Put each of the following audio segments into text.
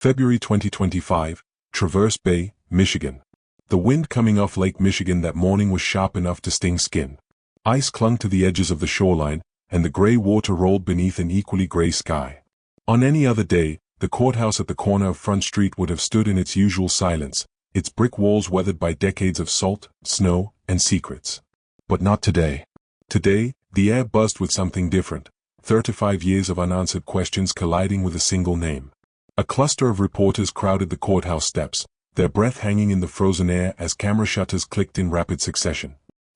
February 2025, Traverse Bay, Michigan. The wind coming off Lake Michigan that morning was sharp enough to sting skin. Ice clung to the edges of the shoreline, and the gray water rolled beneath an equally gray sky. On any other day, the courthouse at the corner of Front Street would have stood in its usual silence, its brick walls weathered by decades of salt, snow, and secrets. But not today. Today, the air buzzed with something different, 35 years of unanswered questions colliding with a single name. A cluster of reporters crowded the courthouse steps, their breath hanging in the frozen air as camera shutters clicked in rapid succession.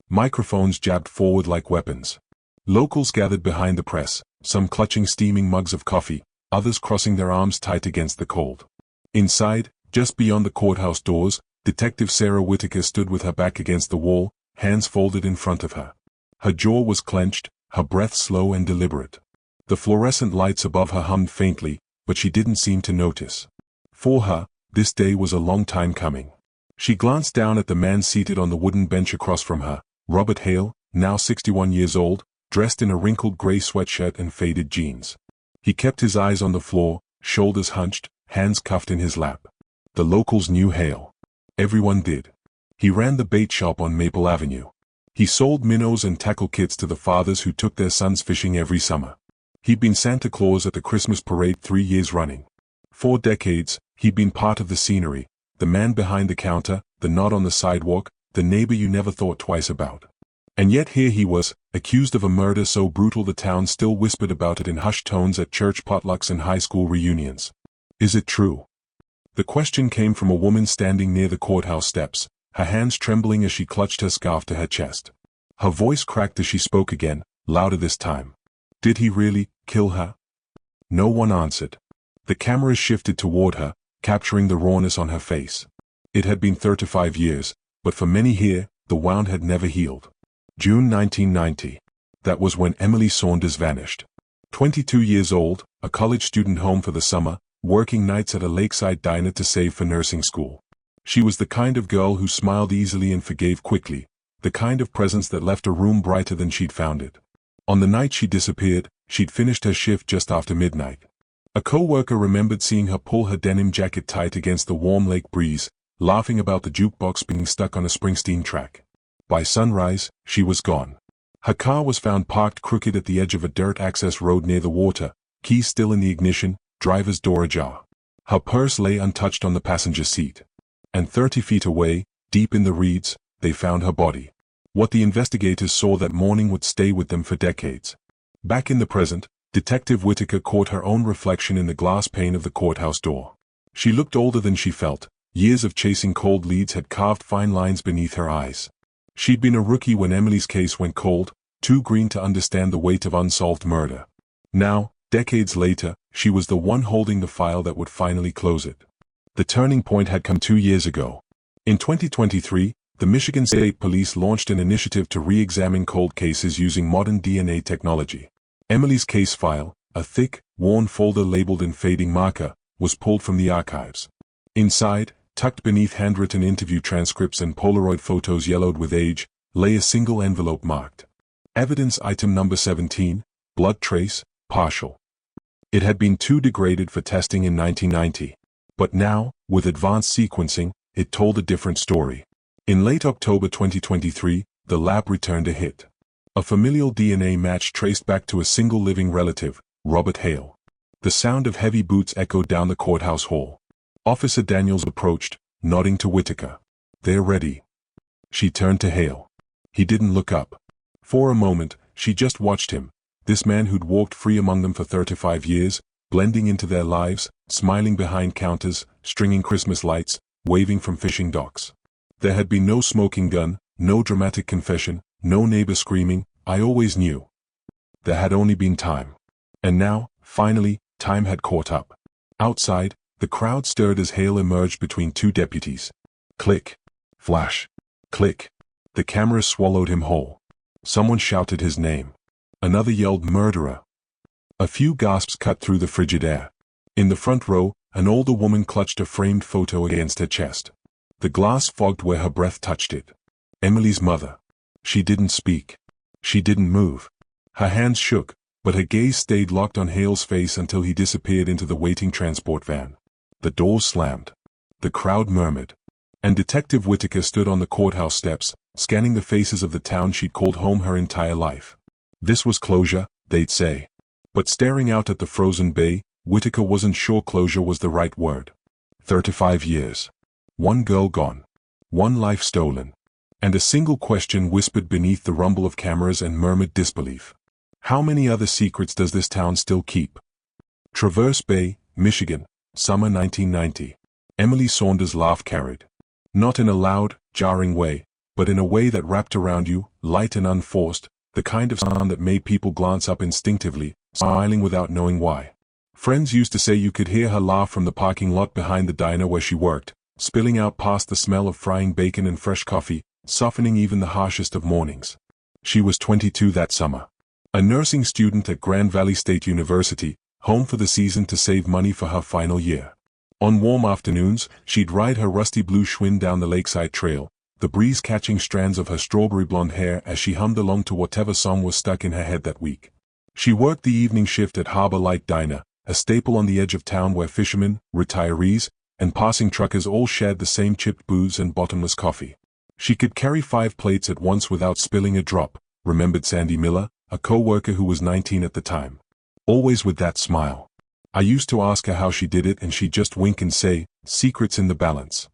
Microphones jabbed forward like weapons. Locals gathered behind the press, some clutching steaming mugs of coffee, others crossing their arms tight against the cold. Inside, just beyond the courthouse doors, Detective Sarah Whitaker stood with her back against the wall, hands folded in front of her. Her jaw was clenched, her breath slow and deliberate. The fluorescent lights above her hummed faintly, but she didn't seem to notice. For her, this day was a long time coming. She glanced down at the man seated on the wooden bench across from her, Robert Hale, now 61 years old, dressed in a wrinkled gray sweatshirt and faded jeans. He kept his eyes on the floor, shoulders hunched, hands cuffed in his lap. The locals knew Hale. Everyone did. He ran the bait shop on Maple Avenue. He sold minnows and tackle kits to the fathers who took their sons fishing every summer. He'd been Santa Claus at the Christmas parade 3 years running. 4 decades, he'd been part of the scenery, the man behind the counter, the nod on the sidewalk, the neighbor you never thought twice about. And yet here he was, accused of a murder so brutal the town still whispered about it in hushed tones at church potlucks and high school reunions. Is it true? The question came from a woman standing near the courthouse steps, her hands trembling as she clutched her scarf to her chest. Her voice cracked as she spoke again, louder this time. Did he really kill her? No one answered. The cameras shifted toward her, capturing the rawness on her face. It had been 35 years, but for many here, the wound had never healed. June 1990. That was when Emily Saunders vanished. 22 years old, a college student home for the summer, working nights at a lakeside diner to save for nursing school. She was the kind of girl who smiled easily and forgave quickly, the kind of presence that left a room brighter than she'd found it. On the night she disappeared, she'd finished her shift just after midnight. A co-worker remembered seeing her pull her denim jacket tight against the warm lake breeze, laughing about the jukebox being stuck on a Springsteen track. By sunrise, she was gone. Her car was found parked crooked at the edge of a dirt access road near the water, keys still in the ignition, driver's door ajar. Her purse lay untouched on the passenger seat. And 30 feet away, deep in the reeds, they found her body. What the investigators saw that morning would stay with them for decades. Back in the present, Detective Whitaker caught her own reflection in the glass pane of the courthouse door. She looked older than she felt. Years of chasing cold leads had carved fine lines beneath her eyes. She'd been a rookie when Emily's case went cold, too green to understand the weight of unsolved murder. Now, decades later, she was the one holding the file that would finally close it. The turning point had come 2 years ago. In 2023, the Michigan State Police launched an initiative to re-examine cold cases using modern DNA technology. Emily's case file, a thick, worn folder labeled in fading marker, was pulled from the archives. Inside, tucked beneath handwritten interview transcripts and Polaroid photos yellowed with age, lay a single envelope marked. Evidence item number 17, blood trace, partial. It had been too degraded for testing in 1990. But now, with advanced sequencing, it told a different story. In late October 2023, the lab returned a hit. A familial DNA match traced back to a single living relative, Robert Hale. The sound of heavy boots echoed down the courthouse hall. Officer Daniels approached, nodding to Whitaker. They're ready. She turned to Hale. He didn't look up. For a moment, she just watched him, this man who'd walked free among them for 35 years, blending into their lives, smiling behind counters, stringing Christmas lights, waving from fishing docks. There had been no smoking gun, no dramatic confession, no neighbor screaming, "I always knew." There had only been time. And now, finally, time had caught up. Outside, the crowd stirred as Hale emerged between 2 deputies. Click. Flash. Click. The camera swallowed him whole. Someone shouted his name. Another yelled murderer. A few gasps cut through the frigid air. In the front row, an older woman clutched a framed photo against her chest. The glass fogged where her breath touched it. Emily's mother. She didn't speak. She didn't move. Her hands shook, but her gaze stayed locked on Hale's face until he disappeared into the waiting transport van. The doors slammed. The crowd murmured. And Detective Whitaker stood on the courthouse steps, scanning the faces of the town she'd called home her entire life. This was closure, they'd say. But staring out at the frozen bay, Whitaker wasn't sure closure was the right word. 35 years. One girl gone. One life stolen. And a single question whispered beneath the rumble of cameras and murmured disbelief. How many other secrets does this town still keep? Traverse Bay, Michigan, summer 1990. Emily Saunders' laugh carried. Not in a loud, jarring way, but in a way that wrapped around you, light and unforced, the kind of sound that made people glance up instinctively, smiling without knowing why. Friends used to say you could hear her laugh from the parking lot behind the diner where she worked, spilling out past the smell of frying bacon and fresh coffee, softening even the harshest of mornings. She was 22 that summer. A nursing student at Grand Valley State University, home for the season to save money for her final year. On warm afternoons, she'd ride her rusty blue Schwinn down the lakeside trail, the breeze catching strands of her strawberry blonde hair as she hummed along to whatever song was stuck in her head that week. She worked the evening shift at Harbor Light Diner, a staple on the edge of town where fishermen, retirees, and passing truckers all shared the same chipped booze and bottomless coffee. She could carry 5 plates at once without spilling a drop, remembered Sandy Miller, a co-worker who was 19 at the time. Always with that smile. I used to ask her how she did it and she'd just wink and say, secrets in the balance.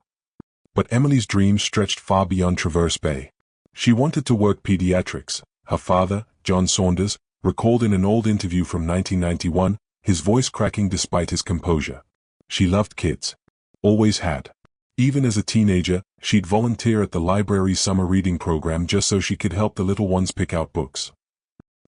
But Emily's dreams stretched far beyond Traverse Bay. She wanted to work pediatrics. Her father, John Saunders, recalled in an old interview from 1991, his voice cracking despite his composure. She loved kids. Always had. Even as a teenager, she'd volunteer at the library's summer reading program just so she could help the little ones pick out books.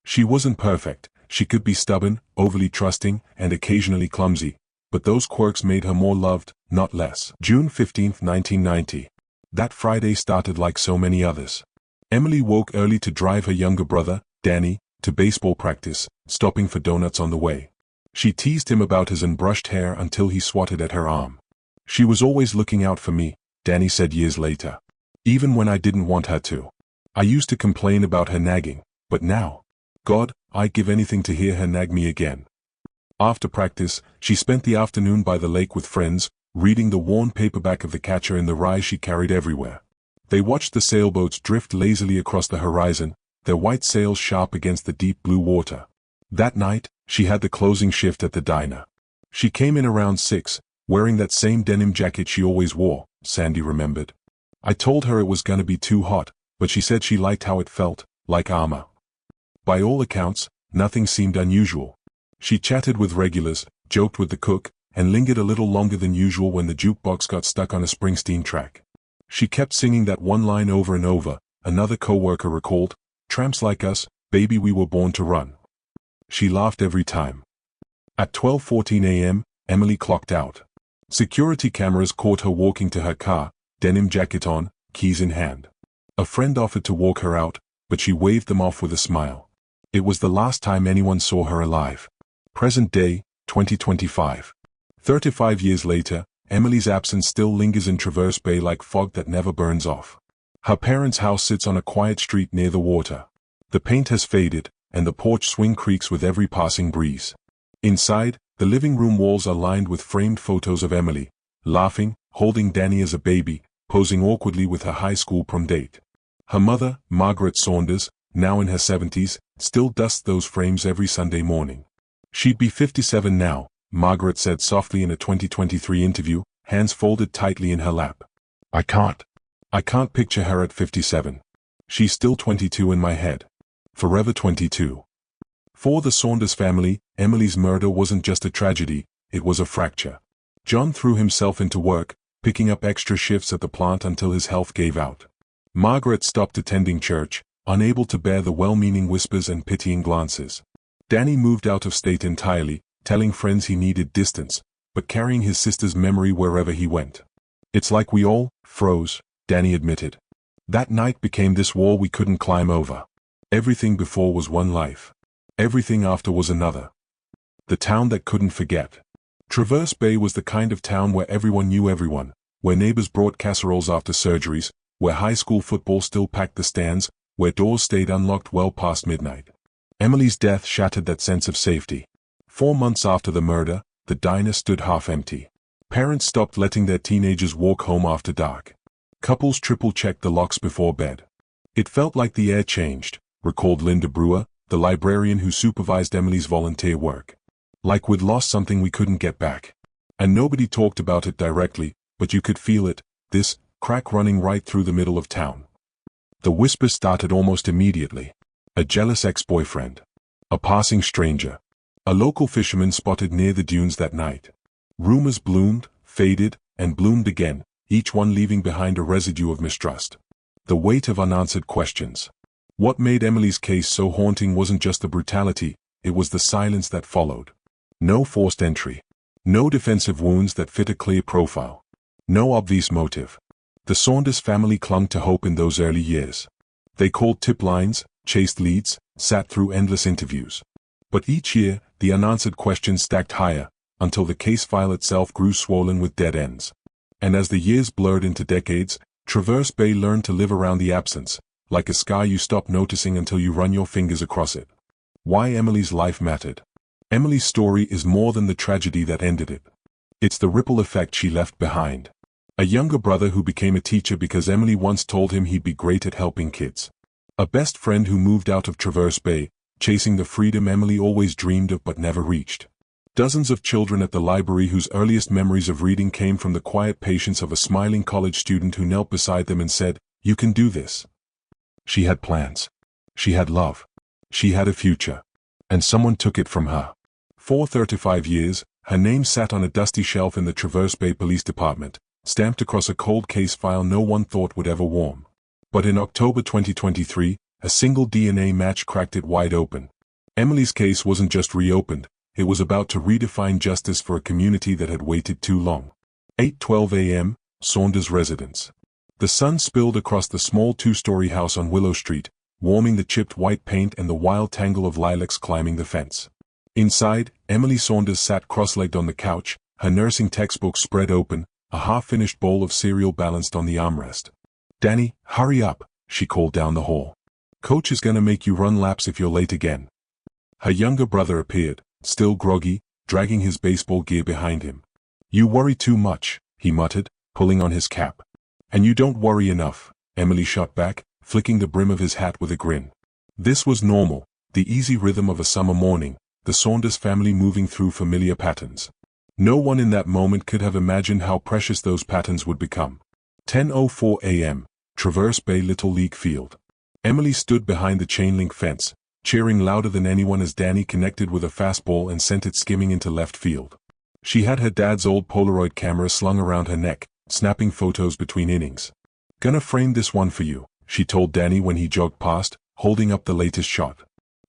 She wasn't perfect. She could be stubborn, overly trusting, and occasionally clumsy, but those quirks made her more loved, not less. June 15, 1990. That Friday started like so many others. Emily woke early to drive her younger brother, Danny, to baseball practice, stopping for donuts on the way. She teased him about his unbrushed hair until he swatted at her arm. She was always looking out for me, Danny said years later. Even when I didn't want her to. I used to complain about her nagging, but now, God, I'd give anything to hear her nag me again. After practice, she spent the afternoon by the lake with friends, reading the worn paperback of The Catcher in the Rye she carried everywhere. They watched the sailboats drift lazily across the horizon, their white sails sharp against the deep blue water. That night, she had the closing shift at the diner. She came in around 6, wearing that same denim jacket she always wore, Sandy remembered. I told her it was gonna be too hot, but she said she liked how it felt, like armor. By all accounts, nothing seemed unusual. She chatted with regulars, joked with the cook, and lingered a little longer than usual when the jukebox got stuck on a Springsteen track. She kept singing that one line over and over, another co-worker recalled, "Tramps like us, baby, we were born to run." She laughed every time. At 12:14 a.m., Emily clocked out. Security cameras caught her walking to her car, denim jacket on, keys in hand. A friend offered to walk her out, but she waved them off with a smile. It was the last time anyone saw her alive. Present day, 2025. 35 years later, Emily's absence still lingers in Traverse Bay like fog that never burns off. Her parents' house sits on a quiet street near the water. The paint has faded, and the porch swing creaks with every passing breeze. Inside, the living room walls are lined with framed photos of Emily, laughing, holding Danny as a baby, posing awkwardly with her high school prom date. Her mother, Margaret Saunders, now in her 70s, still dusts those frames every Sunday morning. She'd be 57 now, Margaret said softly in a 2023 interview, hands folded tightly in her lap. I can't picture her at 57. She's still 22 in my head. Forever 22. For the Saunders family, Emily's murder wasn't just a tragedy, it was a fracture. John threw himself into work, picking up extra shifts at the plant until his health gave out. Margaret stopped attending church, unable to bear the well-meaning whispers and pitying glances. Danny moved out of state entirely, telling friends he needed distance, but carrying his sister's memory wherever he went. It's like we all froze, Danny admitted. That night became this wall we couldn't climb over. Everything before was one life. Everything after was another. The town that couldn't forget. Traverse Bay was the kind of town where everyone knew everyone, where neighbors brought casseroles after surgeries, where high school football still packed the stands, where doors stayed unlocked well past midnight. Emily's death shattered that sense of safety. 4 months after the murder, the diner stood half empty. Parents stopped letting their teenagers walk home after dark. Couples triple-checked the locks before bed. It felt like the air changed, recalled Linda Brewer, the librarian who supervised Emily's volunteer work. Like we'd lost something we couldn't get back. And nobody talked about it directly, but you could feel it, this crack running right through the middle of town. The whispers started almost immediately. A jealous ex-boyfriend. A passing stranger. A local fisherman spotted near the dunes that night. Rumors bloomed, faded, and bloomed again, each one leaving behind a residue of mistrust. The weight of unanswered questions. What made Emily's case so haunting wasn't just the brutality, it was the silence that followed. No forced entry. No defensive wounds that fit a clear profile. No obvious motive. The Saunders family clung to hope in those early years. They called tip lines, chased leads, sat through endless interviews. But each year, the unanswered questions stacked higher, until the case file itself grew swollen with dead ends. And as the years blurred into decades, Traverse Bay learned to live around the absence, like a sky you stop noticing until you run your fingers across it. Why Emily's life mattered. Emily's story is more than the tragedy that ended it. It's the ripple effect she left behind. A younger brother who became a teacher because Emily once told him he'd be great at helping kids. A best friend who moved out of Traverse Bay, chasing the freedom Emily always dreamed of but never reached. Dozens of children at the library whose earliest memories of reading came from the quiet patience of a smiling college student who knelt beside them and said, "You can do this." She had plans. She had love. She had a future. And someone took it from her. For 35 years, her name sat on a dusty shelf in the Traverse Bay Police Department, stamped across a cold case file no one thought would ever warm. But in October 2023, a single DNA match cracked it wide open. Emily's case wasn't just reopened, it was about to redefine justice for a community that had waited too long. 8:12 a.m., Saunders residence. The sun spilled across the small two-story house on Willow Street, warming the chipped white paint and the wild tangle of lilacs climbing the fence. Inside, Emily Saunders sat cross-legged on the couch, her nursing textbook spread open, a half-finished bowl of cereal balanced on the armrest. "Danny, hurry up," she called down the hall. "Coach is gonna make you run laps if you're late again." Her younger brother appeared, still groggy, dragging his baseball gear behind him. "You worry too much," he muttered, pulling on his cap. "And you don't worry enough," Emily shot back, flicking the brim of his hat with a grin. This was normal, the easy rhythm of a summer morning, the Saunders family moving through familiar patterns. No one in that moment could have imagined how precious those patterns would become. 10:04 a.m., Traverse Bay Little League Field. Emily stood behind the chain-link fence, cheering louder than anyone as Danny connected with a fastball and sent it skimming into left field. She had her dad's old Polaroid camera slung around her neck, snapping photos between innings. "Gonna frame this one for you," she told Danny when he jogged past, holding up the latest shot.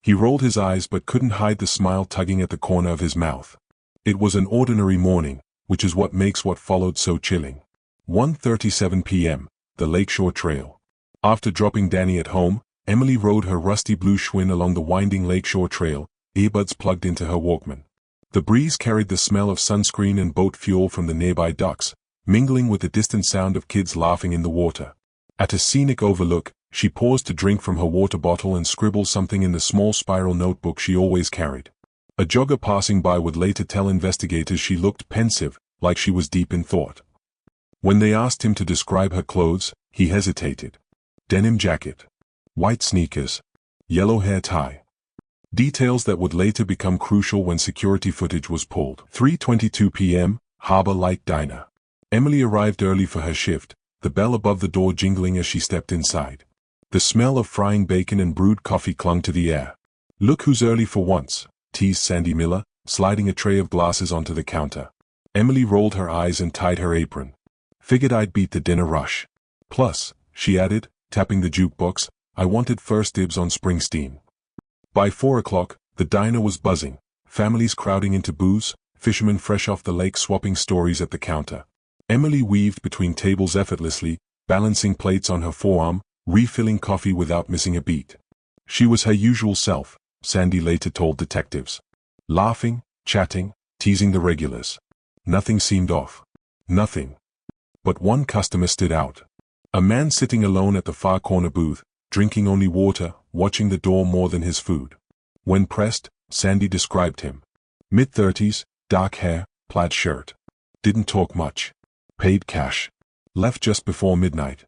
He rolled his eyes but couldn't hide the smile tugging at the corner of his mouth. It was an ordinary morning, which is what makes what followed so chilling. 1:37 p.m., the Lakeshore Trail. After dropping Danny at home, Emily rode her rusty blue Schwinn along the winding Lakeshore Trail, earbuds plugged into her Walkman. The breeze carried the smell of sunscreen and boat fuel from the nearby docks, mingling with the distant sound of kids laughing in the water. At a scenic overlook, she paused to drink from her water bottle and scribble something in the small spiral notebook she always carried. A jogger passing by would later tell investigators she looked pensive, like she was deep in thought. When they asked him to describe her clothes, he hesitated. Denim jacket. White sneakers. Yellow hair tie. Details that would later become crucial when security footage was pulled. 3:22 p.m., Harbor Light Diner. Emily arrived early for her shift, the bell above the door jingling as she stepped inside. The smell of frying bacon and brewed coffee clung to the air. "Look who's early for once," teased Sandy Miller, sliding a tray of glasses onto the counter. Emily rolled her eyes and tied her apron. "Figured I'd beat the dinner rush. Plus," she added, tapping the jukebox, "I wanted first dibs on Springsteen." By 4 o'clock, the diner was buzzing, families crowding into booths, fishermen fresh off the lake swapping stories at the counter. Emily weaved between tables effortlessly, balancing plates on her forearm, refilling coffee without missing a beat. She was her usual self, Sandy later told detectives. Laughing, chatting, teasing the regulars. Nothing seemed off. Nothing. But one customer stood out. A man sitting alone at the far corner booth, drinking only water, watching the door more than his food. When pressed, Sandy described him. Mid-30s, dark hair, plaid shirt. Didn't talk much. Paid cash. Left just before midnight.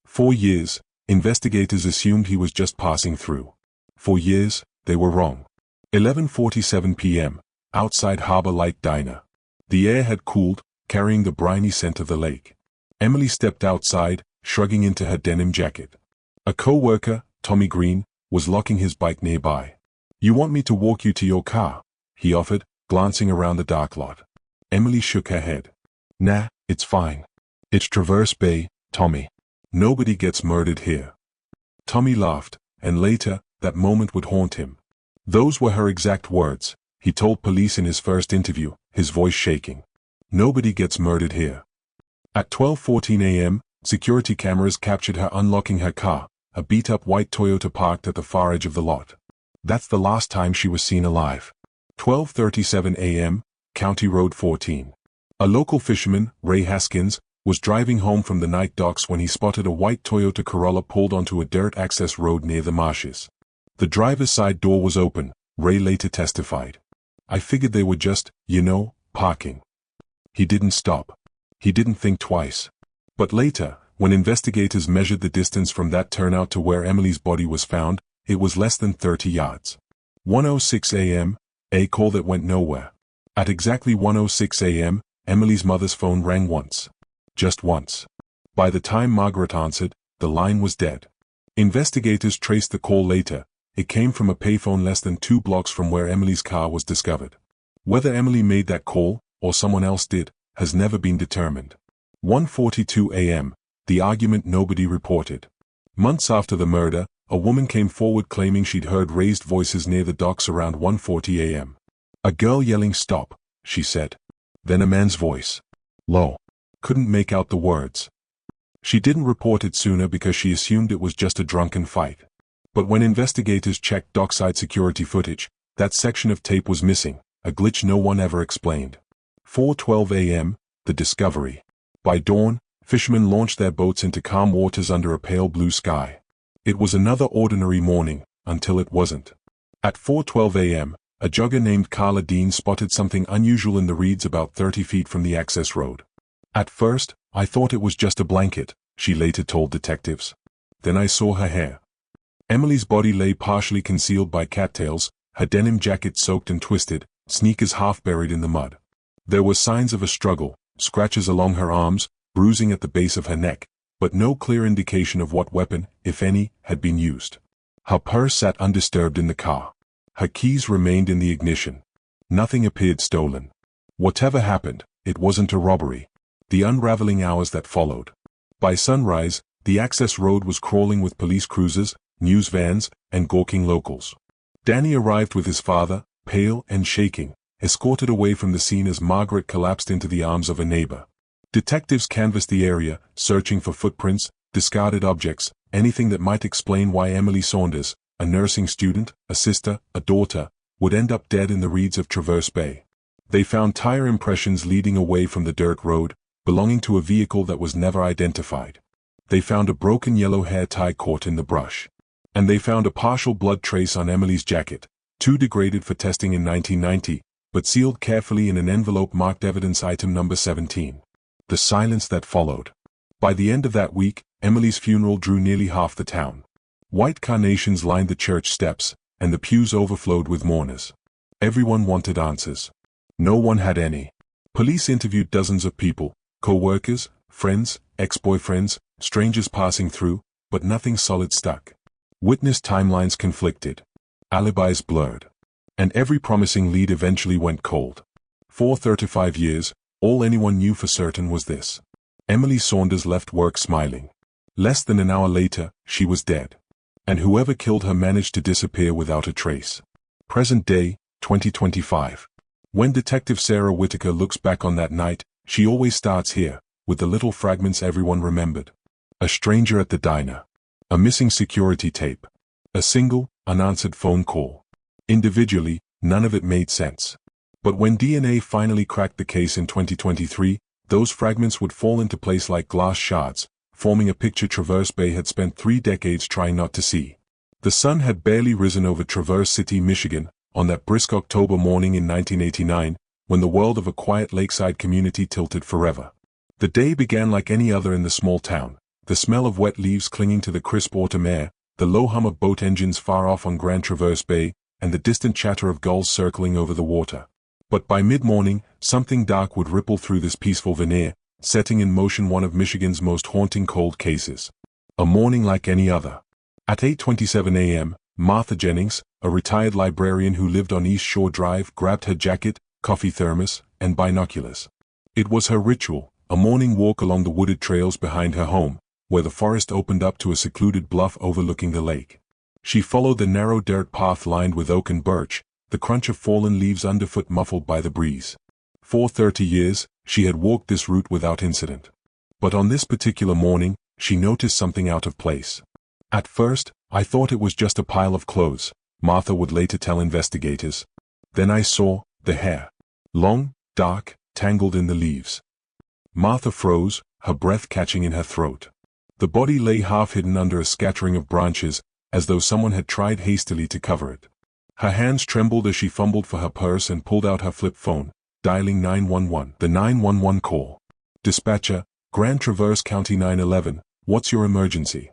4 years, investigators assumed he was just passing through. 4 years, they were wrong. 11:47 p.m., outside Harbor Light Diner. The air had cooled, carrying the briny scent of the lake. Emily stepped outside, shrugging into her denim jacket. A co-worker, Tommy Green, was locking his bike nearby. "You want me to walk you to your car?" he offered, glancing around the dark lot. Emily shook her head. "Nah, it's fine. It's Traverse Bay, Tommy. Nobody gets murdered here." Tommy laughed, and later, that moment would haunt him. Those were her exact words, he told police in his first interview, his voice shaking. Nobody gets murdered here. At 12:14 a.m., security cameras captured her unlocking her car, a beat-up white Toyota parked at the far edge of the lot. That's the last time she was seen alive. 12:37 a.m., County Road 14. A local fisherman, Ray Haskins, was driving home from the night docks when he spotted a white Toyota Corolla pulled onto a dirt access road near the marshes. The driver's side door was open, Ray later testified. "I figured they were just, parking." He didn't stop. He didn't think twice. But later, when investigators measured the distance from that turnout to where Emily's body was found, it was less than 30 yards. 1:06 a.m., a call that went nowhere. At exactly 1:06 a.m., Emily's mother's phone rang once. Just once. By the time Margaret answered, the line was dead. Investigators traced the call later. It came from a payphone less than 2 blocks from where Emily's car was discovered. Whether Emily made that call, or someone else did, has never been determined. 1:42 a.m., the argument nobody reported. Months after the murder, a woman came forward claiming she'd heard raised voices near the docks around 1:40 a.m. "A girl yelling stop," she said. Then a man's voice. Low. Couldn't make out the words. She didn't report it sooner because she assumed it was just a drunken fight. But when investigators checked dockside security footage, that section of tape was missing, a glitch no one ever explained. 4:12 a.m., the discovery. By dawn, fishermen launched their boats into calm waters under a pale blue sky. It was another ordinary morning, until it wasn't. At 4:12 a.m., a jogger named Carla Dean spotted something unusual in the reeds about 30 feet from the access road. "At first, I thought it was just a blanket," she later told detectives. "Then I saw her hair." Emily's body lay partially concealed by cattails, her denim jacket soaked and twisted, sneakers half buried in the mud. There were signs of a struggle, scratches along her arms, bruising at the base of her neck, but no clear indication of what weapon, if any, had been used. Her purse sat undisturbed in the car. Her keys remained in the ignition. Nothing appeared stolen. Whatever happened, it wasn't a robbery. The unraveling hours that followed. By sunrise, the access road was crawling with police cruisers, news vans, and gawking locals. Danny arrived with his father, pale and shaking, escorted away from the scene as Margaret collapsed into the arms of a neighbor. Detectives canvassed the area, searching for footprints, discarded objects, anything that might explain why Emily Saunders, a nursing student, a sister, a daughter, would end up dead in the reeds of Traverse Bay. They found tire impressions leading away from the dirt road, belonging to a vehicle that was never identified. They found a broken yellow hair tie caught in the brush. And they found a partial blood trace on Emily's jacket, too degraded for testing in 1990, but sealed carefully in an envelope marked evidence item number 17. The silence that followed. By the end of that week, Emily's funeral drew nearly half the town. White carnations lined the church steps, and the pews overflowed with mourners. Everyone wanted answers. No one had any. Police interviewed dozens of people, co-workers, friends, ex-boyfriends, strangers passing through, but nothing solid stuck. Witness timelines conflicted. Alibis blurred. And every promising lead eventually went cold. For 35 years, all anyone knew for certain was this. Emily Saunders left work smiling. Less than an hour later, she was dead. And whoever killed her managed to disappear without a trace. Present day, 2025. When Detective Sarah Whitaker looks back on that night, she always starts here, with the little fragments everyone remembered. A stranger at the diner. A missing security tape. A single, unanswered phone call. Individually, none of it made sense. But when DNA finally cracked the case in 2023, those fragments would fall into place like glass shards, forming a picture Traverse Bay had spent 3 decades trying not to see. The sun had barely risen over Traverse City, Michigan, on that brisk October morning in 1989, when the world of a quiet lakeside community tilted forever. The day began like any other in the small town, the smell of wet leaves clinging to the crisp autumn air, the low hum of boat engines far off on Grand Traverse Bay, and the distant chatter of gulls circling over the water. But by mid-morning, something dark would ripple through this peaceful veneer, setting in motion one of Michigan's most haunting cold cases. A morning like any other. At 8:27 a.m., Martha Jennings, a retired librarian who lived on East Shore Drive, grabbed her jacket, coffee thermos, and binoculars. It was her ritual, a morning walk along the wooded trails behind her home, where the forest opened up to a secluded bluff overlooking the lake. She followed the narrow dirt path lined with oak and birch, the crunch of fallen leaves underfoot muffled by the breeze. For 30 years, she had walked this route without incident. But on this particular morning, she noticed something out of place. At first, I thought it was just a pile of clothes, Martha would later tell investigators. Then I saw the hair. Long, dark, tangled in the leaves. Martha froze, her breath catching in her throat. The body lay half hidden under a scattering of branches, as though someone had tried hastily to cover it. Her hands trembled as she fumbled for her purse and pulled out her flip phone, dialing 911. The 911 call. Dispatcher, Grand Traverse County 911, what's your emergency?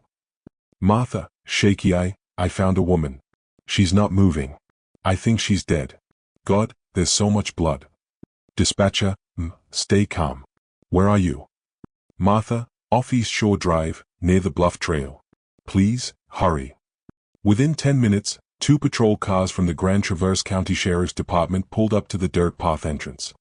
Martha, shaky eye, I found a woman. She's not moving. I think she's dead. God, there's so much blood. Dispatcher, stay calm. Where are you? Martha, off East Shore Drive, near the Bluff Trail. Please, hurry. Within 10 minutes, 2 patrol cars from the Grand Traverse County Sheriff's Department pulled up to the dirt path entrance.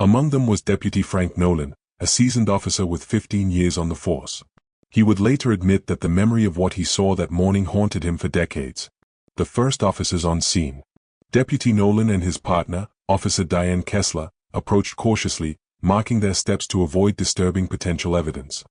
Among them was Deputy Frank Nolan, a seasoned officer with 15 years on the force. He would later admit that the memory of what he saw that morning haunted him for decades. The first officers on scene. Deputy Nolan and his partner, Officer Diane Kessler, approached cautiously, marking their steps to avoid disturbing potential evidence.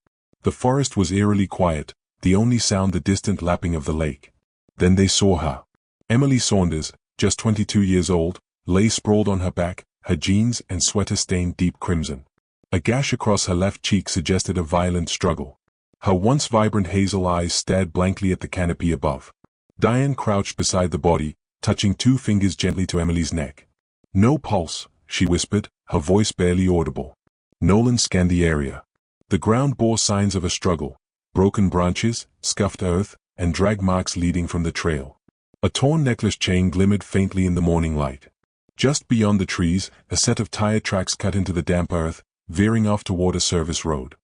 The forest was eerily quiet, the only sound the distant lapping of the lake. Then they saw her. Emily Saunders, just 22 years old, lay sprawled on her back, her jeans and sweater stained deep crimson. A gash across her left cheek suggested a violent struggle. Her once vibrant hazel eyes stared blankly at the canopy above. Diane crouched beside the body, touching 2 fingers gently to Emily's neck. No pulse, she whispered, her voice barely audible. Nolan scanned the area. The ground bore signs of a struggle, broken branches, scuffed earth, and drag marks leading from the trail. A torn necklace chain glimmered faintly in the morning light. Just beyond the trees, a set of tire tracks cut into the damp earth, veering off toward a service road.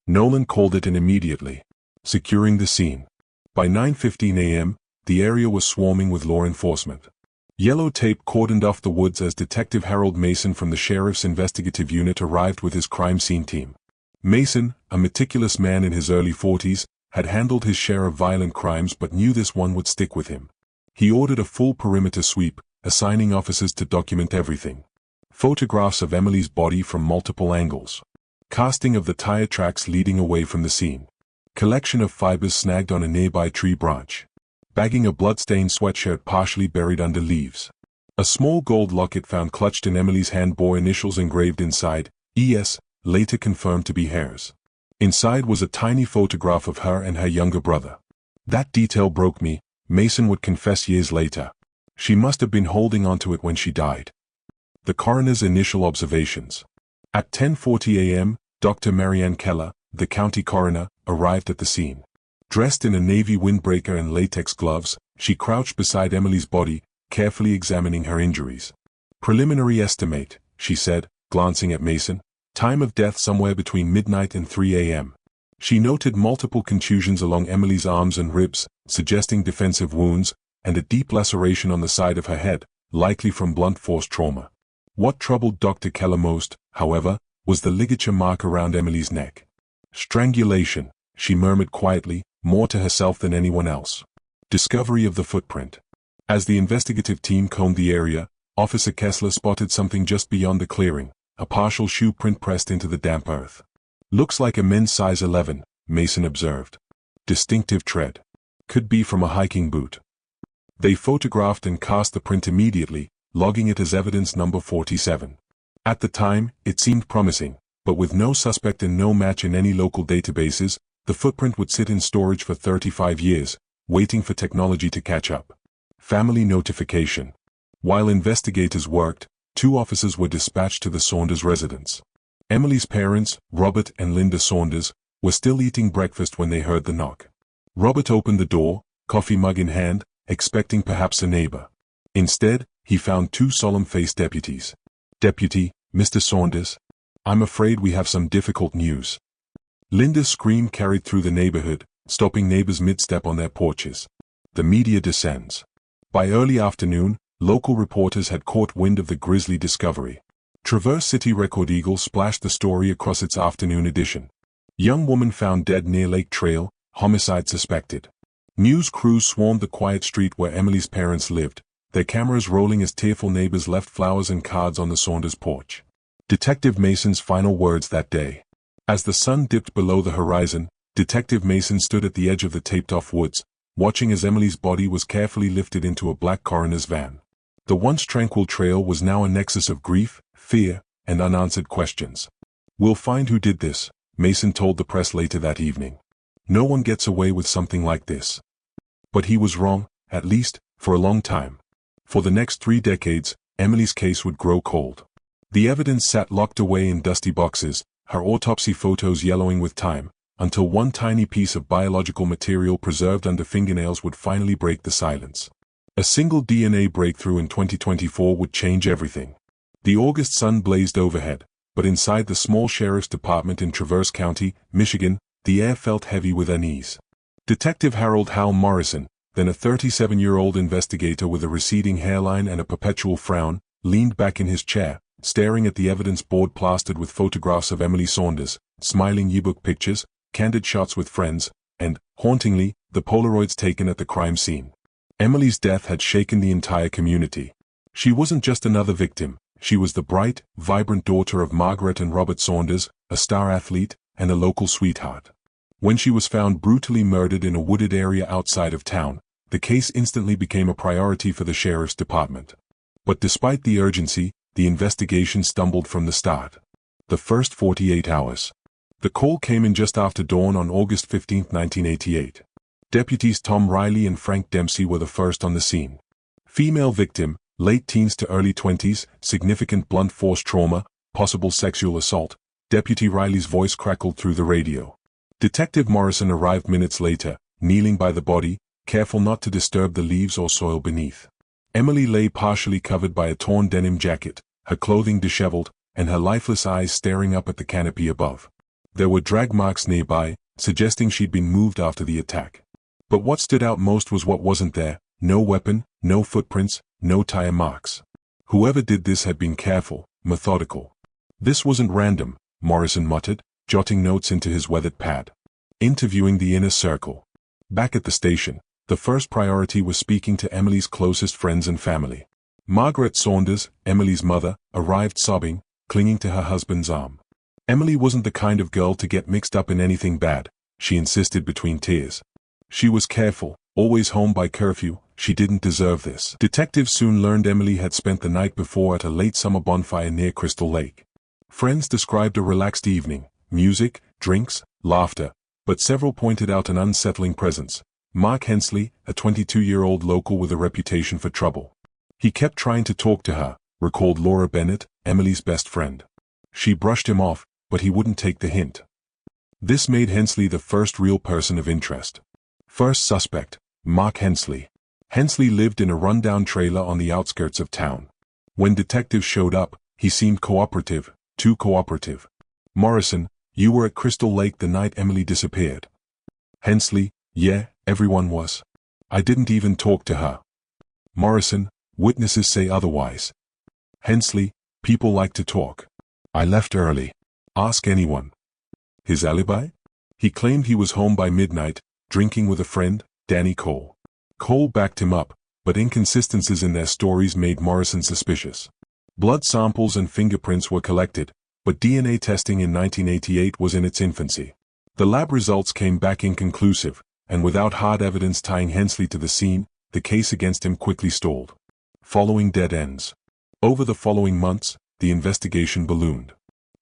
Nolan called it in immediately, securing the scene. By 9:15 a.m., the area was swarming with law enforcement. Yellow tape cordoned off the woods as Detective Harold Mason from the Sheriff's Investigative Unit arrived with his crime scene team. Mason, a meticulous man in his early 40s, had handled his share of violent crimes but knew this one would stick with him. He ordered a full perimeter sweep, assigning officers to document everything. Photographs of Emily's body from multiple angles. Casting of the tire tracks leading away from the scene. Collection of fibers snagged on a nearby tree branch. Bagging a blood-stained sweatshirt partially buried under leaves. A small gold locket found clutched in Emily's hand bore initials engraved inside, E.S., later confirmed to be hers. Inside was a tiny photograph of her and her younger brother. That detail broke me, Mason would confess years later. She must have been holding onto it when she died. The coroner's initial observations. At 10:40 a.m., Dr. Marianne Keller, the county coroner, arrived at the scene. Dressed in a navy windbreaker and latex gloves, she crouched beside Emily's body, carefully examining her injuries. Preliminary estimate, she said, glancing at Mason. Time of death somewhere between midnight and 3 a.m. She noted multiple contusions along Emily's arms and ribs, suggesting defensive wounds, and a deep laceration on the side of her head, likely from blunt force trauma. What troubled Dr. Keller most, however, was the ligature mark around Emily's neck. Strangulation, she murmured quietly, more to herself than anyone else. Discovery of the footprint. As the investigative team combed the area, Officer Kessler spotted something just beyond the clearing, a partial shoe print pressed into the damp earth. Looks like a men's size 11, Mason observed. Distinctive tread. Could be from a hiking boot. They photographed and cast the print immediately, logging it as evidence number 47. At the time, it seemed promising, but with no suspect and no match in any local databases, the footprint would sit in storage for 35 years, waiting for technology to catch up. Family notification. While investigators worked, 2 officers were dispatched to the Saunders residence. Emily's parents, Robert and Linda Saunders, were still eating breakfast when they heard the knock. Robert opened the door, coffee mug in hand, expecting perhaps a neighbor. Instead, he found 2 solemn-faced deputies. "Deputy, Mr. Saunders, I'm afraid we have some difficult news." Linda's scream carried through the neighborhood, stopping neighbors mid-step on their porches. The media descends. By early afternoon, local reporters had caught wind of the grisly discovery. Traverse City Record Eagle splashed the story across its afternoon edition. Young woman found dead near Lake Trail, homicide suspected. News crews swarmed the quiet street where Emily's parents lived, their cameras rolling as tearful neighbors left flowers and cards on the Saunders porch. Detective Mason's final words that day. As the sun dipped below the horizon, Detective Mason stood at the edge of the taped-off woods, watching as Emily's body was carefully lifted into a black coroner's van. The once tranquil trail was now a nexus of grief, fear, and unanswered questions. "We'll find who did this," Mason told the press later that evening. "No one gets away with something like this." But he was wrong, at least, for a long time. For the next 3 decades, Emily's case would grow cold. The evidence sat locked away in dusty boxes, her autopsy photos yellowing with time, until one tiny piece of biological material preserved under fingernails would finally break the silence. A single DNA breakthrough in 2024 would change everything. The August sun blazed overhead, but inside the small sheriff's department in Traverse County, Michigan, the air felt heavy with unease. Detective Harold Hal Morrison, then a 37-year-old investigator with a receding hairline and a perpetual frown, leaned back in his chair, staring at the evidence board plastered with photographs of Emily Saunders, smiling yearbook pictures, candid shots with friends, and, hauntingly, the Polaroids taken at the crime scene. Emily's death had shaken the entire community. She wasn't just another victim, she was the bright, vibrant daughter of Margaret and Robert Saunders, a star athlete, and a local sweetheart. When she was found brutally murdered in a wooded area outside of town, the case instantly became a priority for the sheriff's department. But despite the urgency, the investigation stumbled from the start. The first 48 hours. The call came in just after dawn on August 15, 1988. Deputies Tom Riley and Frank Dempsey were the first on the scene. Female victim, late teens to early 20s, significant blunt force trauma, possible sexual assault. Deputy Riley's voice crackled through the radio. Detective Morrison arrived minutes later, kneeling by the body, careful not to disturb the leaves or soil beneath. Emily lay partially covered by a torn denim jacket, her clothing disheveled, and her lifeless eyes staring up at the canopy above. There were drag marks nearby, suggesting she'd been moved after the attack. But what stood out most was what wasn't there: no weapon, no footprints, no tire marks. Whoever did this had been careful, methodical. "This wasn't random," Morrison muttered, jotting notes into his weathered pad. Interviewing the inner circle. Back at the station, the first priority was speaking to Emily's closest friends and family. Margaret Saunders, Emily's mother, arrived sobbing, clinging to her husband's arm. Emily wasn't the kind of girl to get mixed up in anything bad, she insisted between tears. She was careful, always home by curfew, she didn't deserve this. Detectives soon learned Emily had spent the night before at a late summer bonfire near Crystal Lake. Friends described a relaxed evening, music, drinks, laughter, but several pointed out an unsettling presence. Mark Hensley, a 22-year-old local with a reputation for trouble. "He kept trying to talk to her," recalled Laura Bennett, Emily's best friend. "She brushed him off, but he wouldn't take the hint." This made Hensley the first real person of interest. First suspect, Mark Hensley. Hensley lived in a rundown trailer on the outskirts of town. When detectives showed up, he seemed cooperative, too cooperative. "Morrison, you were at Crystal Lake the night Emily disappeared." Hensley: "Yeah, everyone was. I didn't even talk to her." Morrison: "Witnesses say otherwise." Hensley: "People like to talk. I left early. Ask anyone." His alibi? He claimed he was home by midnight, drinking with a friend, Danny Cole. Cole backed him up, but inconsistencies in their stories made Morrison suspicious. Blood samples and fingerprints were collected, but DNA testing in 1988 was in its infancy. The lab results came back inconclusive, and without hard evidence tying Hensley to the scene, the case against him quickly stalled. Following dead ends. Over the following months, the investigation ballooned.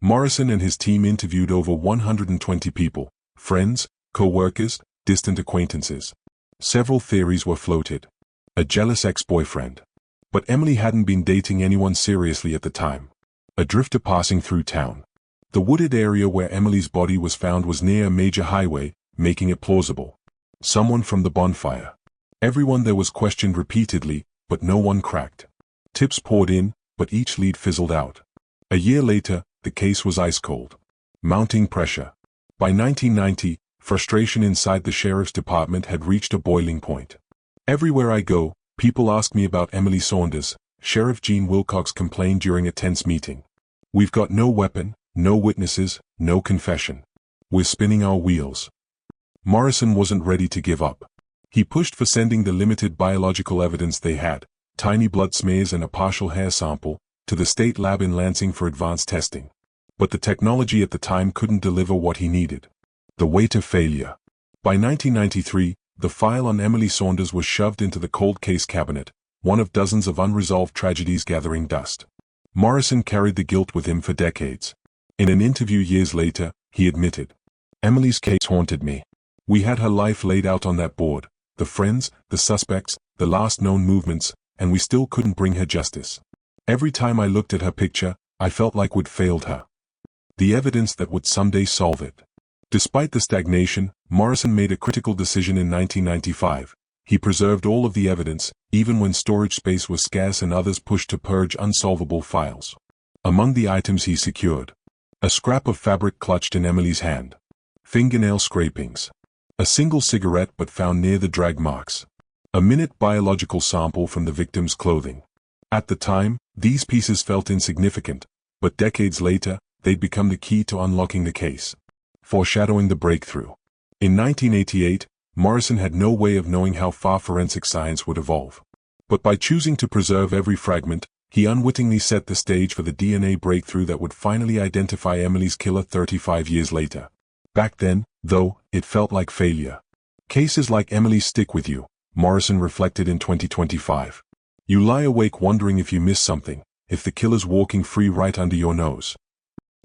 Morrison and his team interviewed over 120 people, friends, co-workers, distant acquaintances. Several theories were floated. A jealous ex-boyfriend. But Emily hadn't been dating anyone seriously at the time. A drifter passing through town. The wooded area where Emily's body was found was near a major highway, making it plausible. Someone from the bonfire. Everyone there was questioned repeatedly, but no one cracked. Tips poured in, but each lead fizzled out. A year later, the case was ice cold. Mounting pressure. By 1990, frustration inside the sheriff's department had reached a boiling point. Everywhere I go, people ask me about Emily Saunders, Sheriff Gene Wilcox complained during a tense meeting. We've got no weapon, no witnesses, no confession. We're spinning our wheels. Morrison wasn't ready to give up. He pushed for sending the limited biological evidence they had, tiny blood smears and a partial hair sample, to the state lab in Lansing for advanced testing. But the technology at the time couldn't deliver what he needed. The weight of failure. By 1993, the file on Emily Saunders was shoved into the cold case cabinet, one of dozens of unresolved tragedies gathering dust. Morrison carried the guilt with him for decades. In an interview years later, he admitted, "Emily's case haunted me. We had her life laid out on that board, the friends, the suspects, the last known movements, and we still couldn't bring her justice. Every time I looked at her picture, I felt like we'd failed her. The evidence that would someday solve it." Despite the stagnation, Morrison made a critical decision in 1995. He preserved all of the evidence, even when storage space was scarce and others pushed to purge unsolvable files. Among the items he secured: a scrap of fabric clutched in Emily's hand, fingernail scrapings, a single cigarette but found near the drag marks, a minute biological sample from the victim's clothing. At the time, these pieces felt insignificant, but decades later, they'd become the key to unlocking the case, foreshadowing the breakthrough. In 1988, Morrison had no way of knowing how far forensic science would evolve. But by choosing to preserve every fragment, he unwittingly set the stage for the DNA breakthrough that would finally identify Emily's killer 35 years later. Back then, though, it felt like failure. Cases like Emily's stick with you, Morrison reflected in 2025. You lie awake wondering if you missed something, if the killer's walking free right under your nose.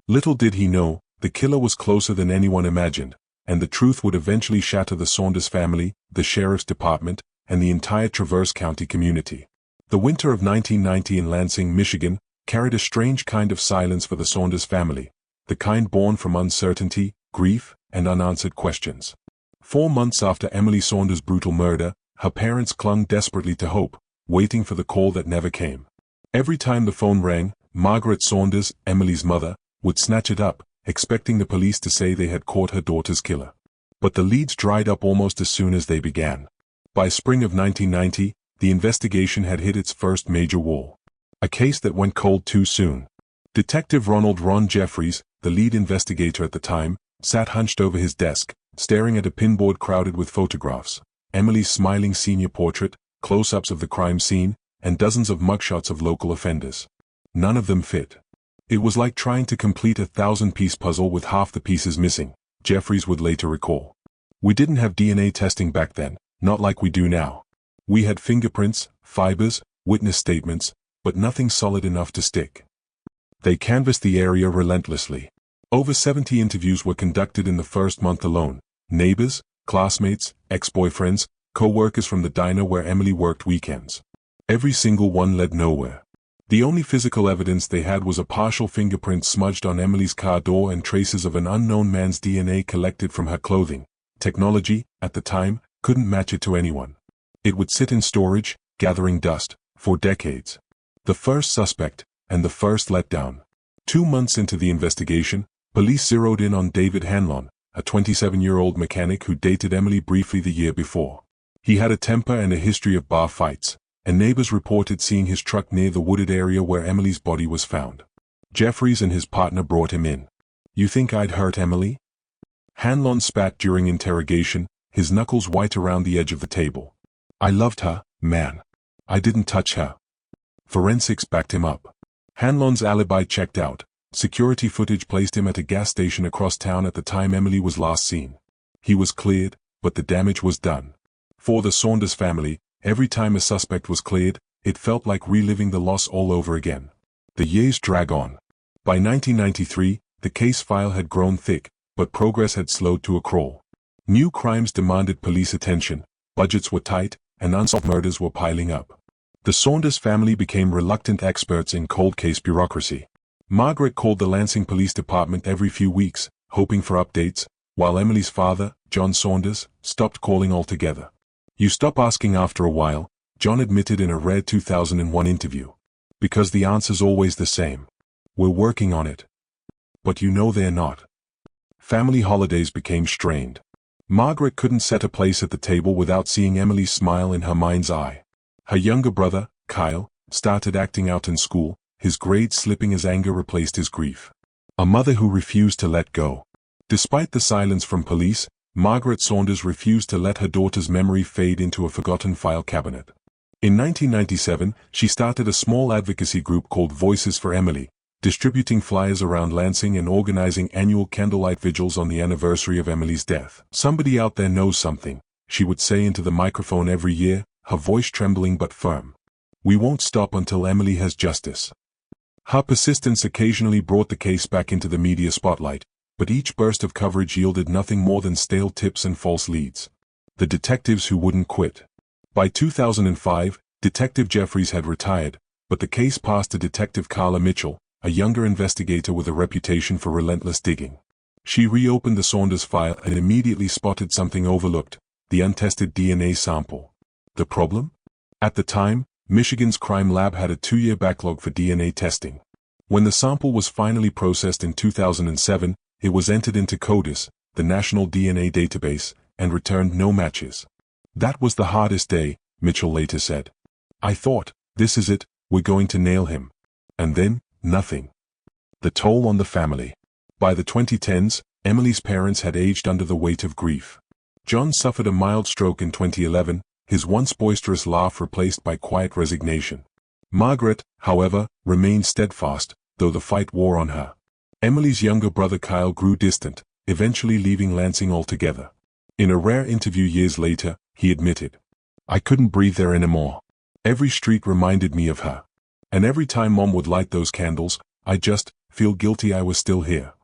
Little did he know, the killer was closer than anyone imagined, and the truth would eventually shatter the Saunders family, the sheriff's department, and the entire Traverse County community. The winter of 1990 in Lansing, Michigan, carried a strange kind of silence for the Saunders family, the kind born from uncertainty, grief, and unanswered questions. 4 months after Emily Saunders' brutal murder, her parents clung desperately to hope, waiting for the call that never came. Every time the phone rang, Margaret Saunders, Emily's mother, would snatch it up, expecting the police to say they had caught her daughter's killer. But the leads dried up almost as soon as they began. By spring of 1990, the investigation had hit its first major wall. A case that went cold too soon. Detective Ron Jeffries, the lead investigator at the time, sat hunched over his desk, staring at a pinboard crowded with photographs. Emily's smiling senior portrait, close-ups of the crime scene, and dozens of mugshots of local offenders. None of them fit. It was like trying to complete a 1,000-piece puzzle with half the pieces missing, Jeffries would later recall. We didn't have DNA testing back then, not like we do now. We had fingerprints, fibers, witness statements, but nothing solid enough to stick. They canvassed the area relentlessly. Over 70 interviews were conducted in the first month alone. Neighbors, classmates, ex-boyfriends, co-workers from the diner where Emily worked weekends. Every single one led nowhere. The only physical evidence they had was a partial fingerprint smudged on Emily's car door and traces of an unknown man's DNA collected from her clothing. Technology, at the time, couldn't match it to anyone. It would sit in storage, gathering dust, for decades. The first suspect, and the first letdown. 2 months into the investigation, police zeroed in on David Hanlon, a 27-year-old mechanic who dated Emily briefly the year before. He had a temper and a history of bar fights, and neighbors reported seeing his truck near the wooded area where Emily's body was found. Jeffries and his partner brought him in. "You think I'd hurt Emily?" Hanlon spat during interrogation, his knuckles white around the edge of the table. "I loved her, man. I didn't touch her." Forensics backed him up. Hanlon's alibi checked out. Security footage placed him at a gas station across town at the time Emily was last seen. He was cleared, but the damage was done. For the Saunders family, every time a suspect was cleared, it felt like reliving the loss all over again. The years drag on. By 1993, the case file had grown thick, but progress had slowed to a crawl. New crimes demanded police attention, budgets were tight, and unsolved murders were piling up. The Saunders family became reluctant experts in cold case bureaucracy. Margaret called the Lansing Police Department every few weeks, hoping for updates, while Emily's father, John Saunders, stopped calling altogether. "You stop asking after a while," John admitted in a rare 2001 interview. "Because the answer's always the same. We're working on it." But you know they're not. Family holidays became strained. Margaret couldn't set a place at the table without seeing Emily's smile in her mind's eye. Her younger brother, Kyle, started acting out in school, his grades slipping as anger replaced his grief. A mother who refused to let go. Despite the silence from police, Margaret Saunders refused to let her daughter's memory fade into a forgotten file cabinet. In 1997, she started a small advocacy group called Voices for Emily, distributing flyers around Lansing and organizing annual candlelight vigils on the anniversary of Emily's death. "Somebody out there knows something," she would say into the microphone every year, her voice trembling but firm. "We won't stop until Emily has justice." Her persistence occasionally brought the case back into the media spotlight, but each burst of coverage yielded nothing more than stale tips and false leads. The detectives who wouldn't quit. By 2005, Detective Jeffries had retired, but the case passed to Detective Carla Mitchell, a younger investigator with a reputation for relentless digging. She reopened the Saunders file and immediately spotted something overlooked: the untested DNA sample. The problem? At the time, Michigan's crime lab had a 2-year backlog for DNA testing. When the sample was finally processed in 2007, it was entered into CODIS, the national DNA database, and returned no matches. "That was the hardest day," Mitchell later said. "I thought, this is it, we're going to nail him." And then, nothing. The toll on the family. By the 2010s, Emily's parents had aged under the weight of grief. John suffered a mild stroke in 2011, his once boisterous laugh replaced by quiet resignation. Margaret, however, remained steadfast, though the fight wore on her. Emily's younger brother Kyle grew distant, eventually leaving Lansing altogether. In a rare interview years later, he admitted, "I couldn't breathe there anymore. Every street reminded me of her. And every time Mom would light those candles, I'd just feel guilty I was still here."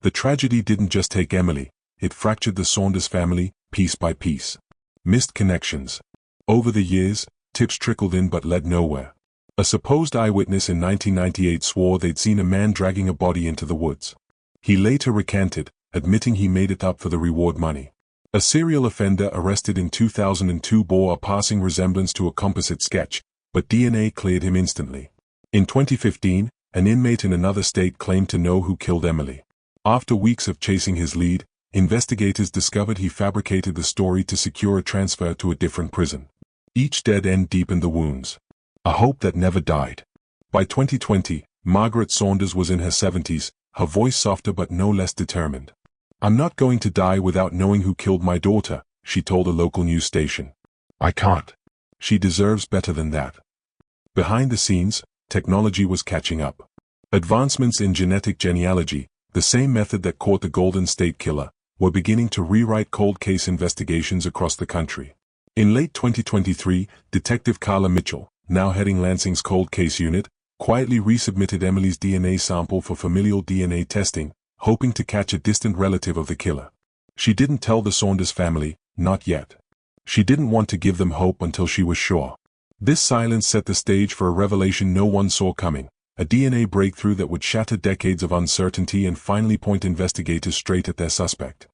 The tragedy didn't just take Emily, it fractured the Saunders family, piece by piece. Missed connections. Over the years, tips trickled in but led nowhere. A supposed eyewitness in 1998 swore they'd seen a man dragging a body into the woods. He later recanted, admitting he made it up for the reward money. A serial offender arrested in 2002 bore a passing resemblance to a composite sketch, but DNA cleared him instantly. In 2015, an inmate in another state claimed to know who killed Emily. After weeks of chasing his lead, investigators discovered he fabricated the story to secure a transfer to a different prison. Each dead end deepened the wounds. A hope that never died. By 2020, Margaret Saunders was in her 70s, her voice softer but no less determined. "I'm not going to die without knowing who killed my daughter," she told a local news station. "I can't. She deserves better than that." Behind the scenes, technology was catching up. Advancements in genetic genealogy, the same method that caught the Golden State Killer, were beginning to rewrite cold case investigations across the country. In late 2023, Detective Carla Mitchell, now heading Lansing's cold case unit, quietly resubmitted Emily's DNA sample for familial DNA testing, hoping to catch a distant relative of the killer. She didn't tell the Saunders family, not yet. She didn't want to give them hope until she was sure. This silence set the stage for a revelation no one saw coming, a DNA breakthrough that would shatter decades of uncertainty and finally point investigators straight at their suspect.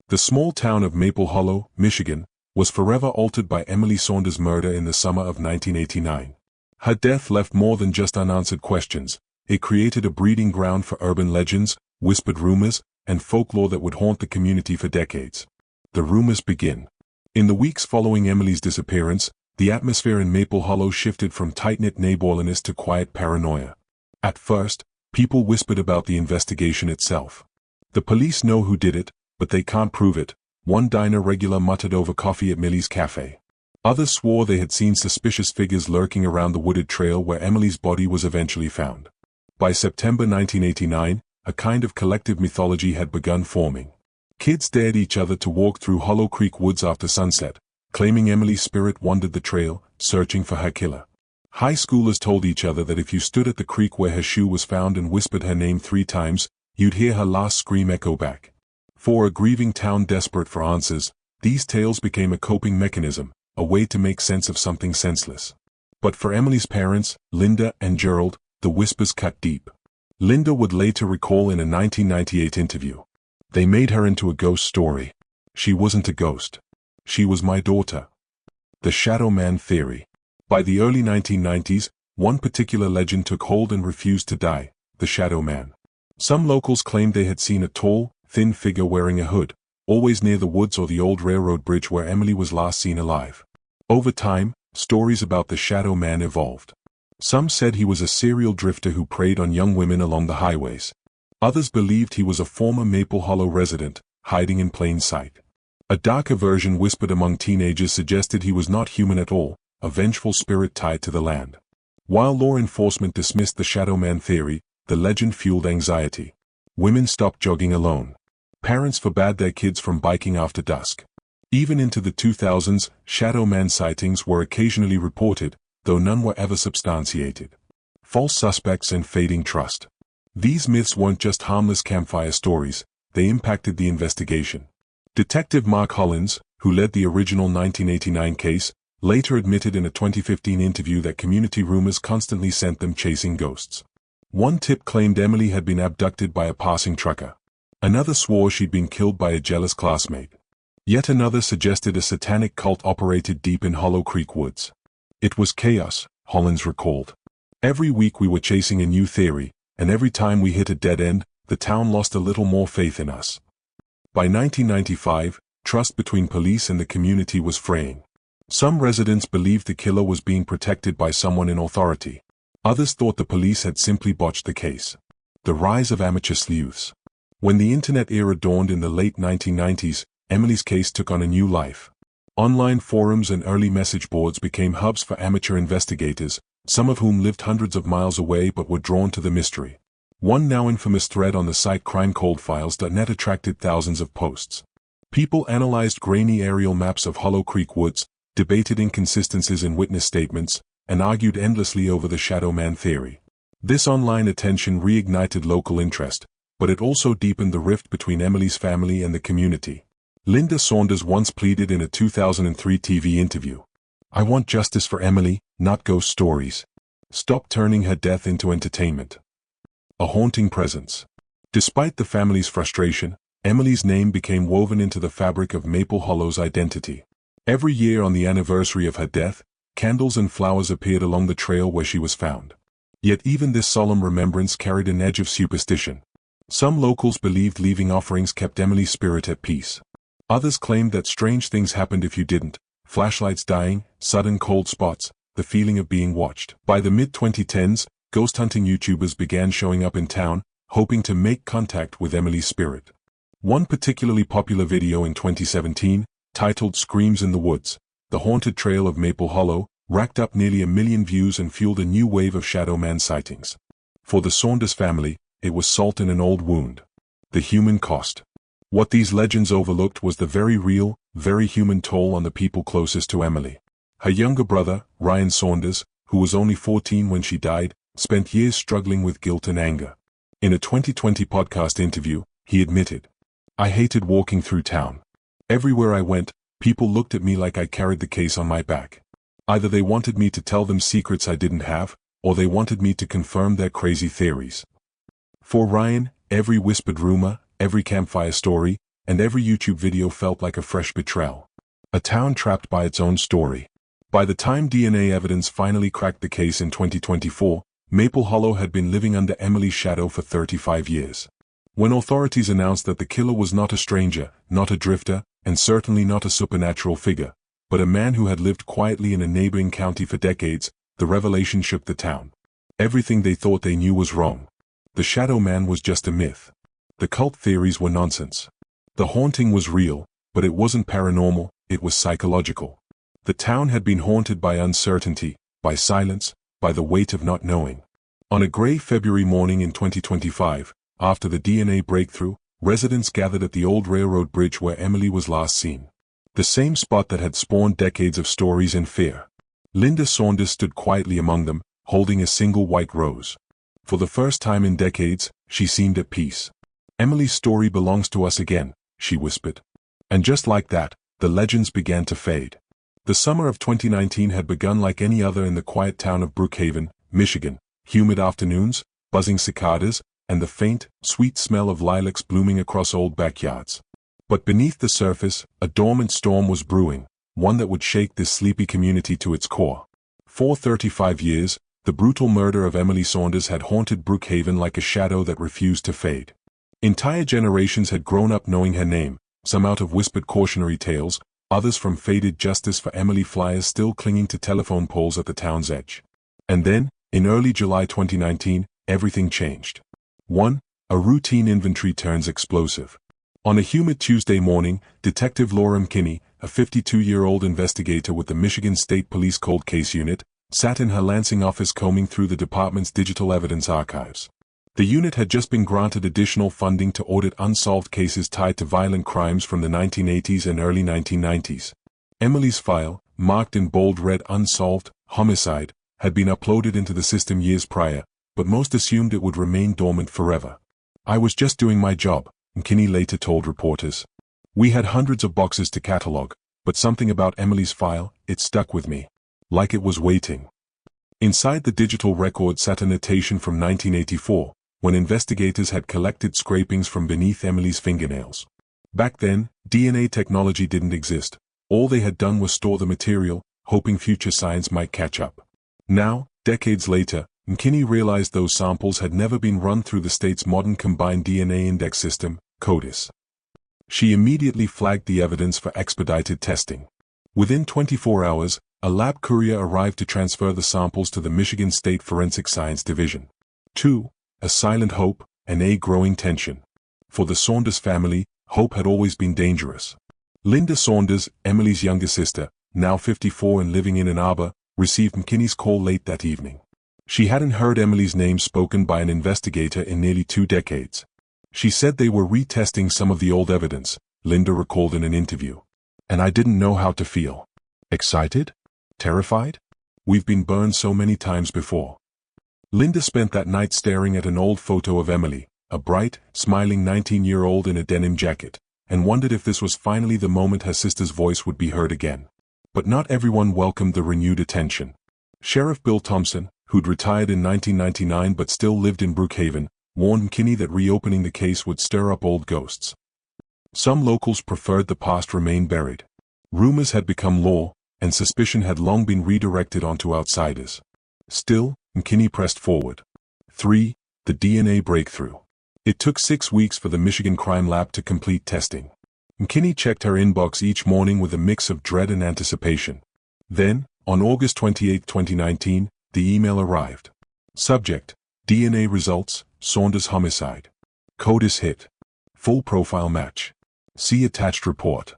The small town of Maple Hollow, Michigan, was forever altered by Emily Saunders' murder in the summer of 1989. Her death left more than just unanswered questions. It created a breeding ground for urban legends, whispered rumors, and folklore that would haunt the community for decades. The rumors begin. In the weeks following Emily's disappearance, the atmosphere in Maple Hollow shifted from tight-knit neighborliness to quiet paranoia. At first, people whispered about the investigation itself. "The police know who did it, but they can't prove it," one diner regular muttered over coffee at Millie's Cafe. Others swore they had seen suspicious figures lurking around the wooded trail where Emily's body was eventually found. By September 1989, a kind of collective mythology had begun forming. Kids dared each other to walk through Hollow Creek woods after sunset, claiming Emily's spirit wandered the trail, searching for her killer. High schoolers told each other that if you stood at the creek where her shoe was found and whispered her name 3 times, you'd hear her last scream echo back. For a grieving town desperate for answers, these tales became a coping mechanism, a way to make sense of something senseless. But for Emily's parents, Linda and Gerald, the whispers cut deep. Linda would later recall in a 1998 interview, "They made her into a ghost story. She wasn't a ghost. She was my daughter." The Shadow Man theory. By the early 1990s, one particular legend took hold and refused to die: the Shadow Man. Some locals claimed they had seen a tall, thin figure wearing a hood, always near the woods or the old railroad bridge where Emily was last seen alive. Over time, stories about the Shadow Man evolved. Some said he was a serial drifter who preyed on young women along the highways. Others believed he was a former Maple Hollow resident, hiding in plain sight. A darker version whispered among teenagers suggested he was not human at all, a vengeful spirit tied to the land. While law enforcement dismissed the Shadow Man theory, the legend fueled anxiety. Women stopped jogging alone. Parents forbade their kids from biking after dusk. Even into the 2000s, Shadow Man sightings were occasionally reported, though none were ever substantiated. False suspects and fading trust. These myths weren't just harmless campfire stories, they impacted the investigation. Detective Mark Hollins, who led the original 1989 case, later admitted in a 2015 interview that community rumors constantly sent them chasing ghosts. One tip claimed Emily had been abducted by a passing trucker. Another swore she'd been killed by a jealous classmate. Yet another suggested a satanic cult operated deep in Hollow Creek woods. It was chaos, Hollins recalled. Every week we were chasing a new theory, and every time we hit a dead end, the town lost a little more faith in us. By 1995, trust between police and the community was fraying. Some residents believed the killer was being protected by someone in authority. Others thought the police had simply botched the case. The rise of amateur sleuths. When the internet era dawned in the late 1990s, Emily's case took on a new life. Online forums and early message boards became hubs for amateur investigators, some of whom lived hundreds of miles away but were drawn to the mystery. One now infamous thread on the site crimecoldfiles.net attracted thousands of posts. People analyzed grainy aerial maps of Hollow Creek woods, debated inconsistencies in witness statements, and argued endlessly over the Shadow Man theory. This online attention reignited local interest, but it also deepened the rift between Emily's family and the community. Linda Saunders once pleaded in a 2003 TV interview, "I want justice for Emily, not ghost stories. Stop turning her death into entertainment." A haunting presence. Despite the family's frustration, Emily's name became woven into the fabric of Maple Hollow's identity. Every year on the anniversary of her death, candles and flowers appeared along the trail where she was found. Yet even this solemn remembrance carried an edge of superstition. Some locals believed leaving offerings kept Emily's spirit at peace. Others claimed that strange things happened if you didn't: flashlights dying, sudden cold spots, the feeling of being watched. By the mid-2010s, ghost hunting YouTubers began showing up in town, hoping to make contact with Emily's spirit. One particularly popular video in 2017, titled "Screams in the Woods: The Haunted Trail of Maple Hollow," racked up nearly 1 million views and fueled a new wave of Shadow Man sightings. For the Saunders family, it was salt in an old wound. The human cost. What these legends overlooked was the very real, very human toll on the people closest to Emily. Her younger brother, Ryan Saunders, who was only 14 when she died, spent years struggling with guilt and anger. In a 2020 podcast interview, he admitted, "I hated walking through town. Everywhere I went, people looked at me like I carried the case on my back. Either they wanted me to tell them secrets I didn't have, or they wanted me to confirm their crazy theories." For Ryan, every whispered rumor, every campfire story, and every YouTube video felt like a fresh betrayal. A town trapped by its own story. By the time DNA evidence finally cracked the case in 2024, Maple Hollow had been living under Emily's shadow for 35 years. When authorities announced that the killer was not a stranger, not a drifter, and certainly not a supernatural figure, but a man who had lived quietly in a neighboring county for decades, the revelation shook the town. Everything they thought they knew was wrong. The Shadow Man was just a myth. The cult theories were nonsense. The haunting was real, but it wasn't paranormal, it was psychological. The town had been haunted by uncertainty, by silence, by the weight of not knowing. On a gray February morning in 2025, after the DNA breakthrough, residents gathered at the old railroad bridge where Emily was last seen. The same spot that had spawned decades of stories and fear. Linda Saunders stood quietly among them, holding a single white rose. For the first time in decades, she seemed at peace. "Emily's story belongs to us again," she whispered. And just like that, the legends began to fade. The summer of 2019 had begun like any other in the quiet town of Brookhaven, Michigan. Humid afternoons, buzzing cicadas, and the faint, sweet smell of lilacs blooming across old backyards. But beneath the surface, a dormant storm was brewing, one that would shake this sleepy community to its core. For 35 years, the brutal murder of Emily Saunders had haunted Brookhaven like a shadow that refused to fade. Entire generations had grown up knowing her name, some out of whispered cautionary tales, others from faded justice for Emily flyers still clinging to telephone poles at the town's edge. And then, in early July 2019, everything changed. 1. A routine inventory turns explosive. On a humid Tuesday morning, Detective Laura McKinney, a 52-year-old investigator with the Michigan State Police Cold Case Unit, sat in her Lansing office combing through the department's digital evidence archives. The unit had just been granted additional funding to audit unsolved cases tied to violent crimes from the 1980s and early 1990s. Emily's file, marked in bold red "Unsolved, Homicide," had been uploaded into the system years prior, but most assumed it would remain dormant forever. "I was just doing my job," McKinney later told reporters. "We had hundreds of boxes to catalog, but something about Emily's file, it stuck with me. Like it was waiting." Inside the digital record sat a notation from 1984, when investigators had collected scrapings from beneath Emily's fingernails. Back then, DNA technology didn't exist. All they had done was store the material, hoping future science might catch up. Now, decades later, McKinney realized those samples had never been run through the state's modern combined DNA index system, CODIS. She immediately flagged the evidence for expedited testing. Within 24 hours, a lab courier arrived to transfer the samples to the Michigan State Forensic Science Division. 2. A silent hope, and a growing tension. For the Saunders family, hope had always been dangerous. Linda Saunders, Emily's younger sister, now 54 and living in Ann Arbor, received McKinney's call late that evening. She hadn't heard Emily's name spoken by an investigator in nearly 2 decades. She said they were retesting some of the old evidence, Linda recalled in an interview. "And I didn't know how to feel. Excited? Terrified? We've been burned so many times before." Linda spent that night staring at an old photo of Emily, a bright, smiling 19-year-old in a denim jacket, and wondered if this was finally the moment her sister's voice would be heard again. But not everyone welcomed the renewed attention. Sheriff Bill Thompson, who'd retired in 1999 but still lived in Brookhaven, warned McKinney that reopening the case would stir up old ghosts. Some locals preferred the past remain buried. Rumors had become law, and suspicion had long been redirected onto outsiders. Still, McKinney pressed forward. 3. The DNA breakthrough. It took 6 weeks for the Michigan Crime Lab to complete testing. McKinney checked her inbox each morning with a mix of dread and anticipation. Then, on August 28, 2019, the email arrived. Subject: DNA results, Saunders homicide. CODIS hit. Full profile match. See attached report.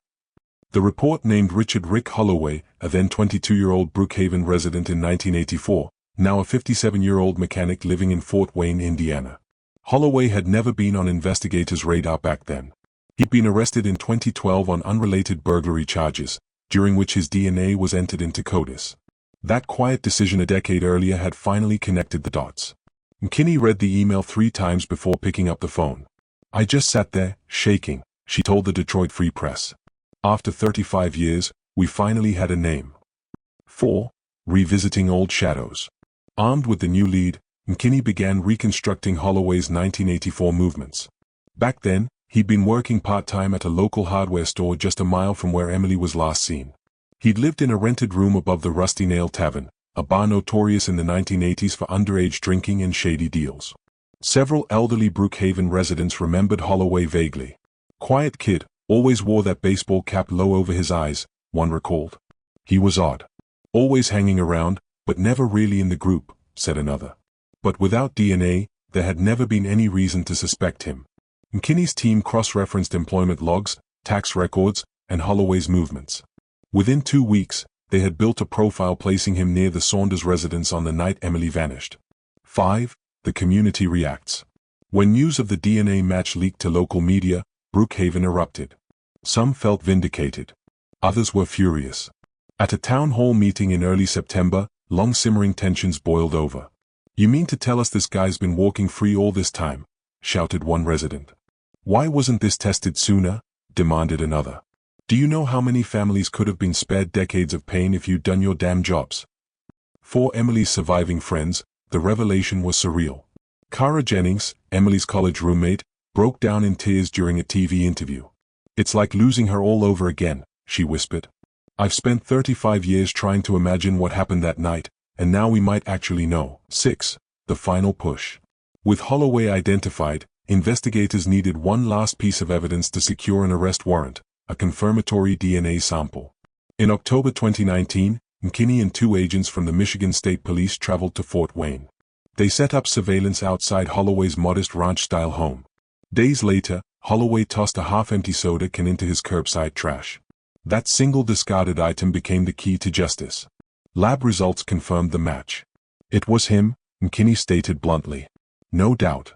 The report named Richard "Rick" Holloway, a then 22-year-old Brookhaven resident in 1984, now a 57-year-old mechanic living in Fort Wayne, Indiana. Holloway had never been on investigators' radar back then. He'd been arrested in 2012 on unrelated burglary charges, during which his DNA was entered into CODIS. That quiet decision a decade earlier had finally connected the dots. McKinney read the email 3 times before picking up the phone. "I just sat there, shaking," she told the Detroit Free Press. "After 35 years, we finally had a name." 4. Revisiting old shadows. Armed with the new lead, McKinney began reconstructing Holloway's 1984 movements. Back then, he'd been working part-time at a local hardware store just a mile from where Emily was last seen. He'd lived in a rented room above the Rusty Nail Tavern, a bar notorious in the 1980s for underage drinking and shady deals. Several elderly Brookhaven residents remembered Holloway vaguely. "Quiet kid, always wore that baseball cap low over his eyes," one recalled. "He was odd. Always hanging around, but never really in the group," said another. But without DNA, there had never been any reason to suspect him. McKinney's team cross-referenced employment logs, tax records, and Holloway's movements. Within 2 weeks, they had built a profile placing him near the Saunders residence on the night Emily vanished. 5. The community reacts. When news of the DNA match leaked to local media, Brookhaven erupted. Some felt vindicated. Others were furious. At a town hall meeting in early September, long-simmering tensions boiled over. "You mean to tell us this guy's been walking free all this time?" shouted one resident. "Why wasn't this tested sooner?" demanded another. Do you know how many families could have been spared decades of pain if you'd done your damn jobs? For Emily's surviving friends, the revelation was surreal. Cara Jennings, Emily's college roommate, broke down in tears during a TV interview. "It's like losing her all over again," she whispered. "I've spent 35 years trying to imagine what happened that night, and now we might actually know." 6. The final push. With Holloway identified, investigators needed one last piece of evidence to secure an arrest warrant: a confirmatory DNA sample. In October 2019, McKinney and 2 agents from the Michigan State Police traveled to Fort Wayne. They set up surveillance outside Holloway's modest ranch-style home. Days later, Holloway tossed a half-empty soda can into his curbside trash. That single discarded item became the key to justice. Lab results confirmed the match. It was him, McKinney stated bluntly. No doubt.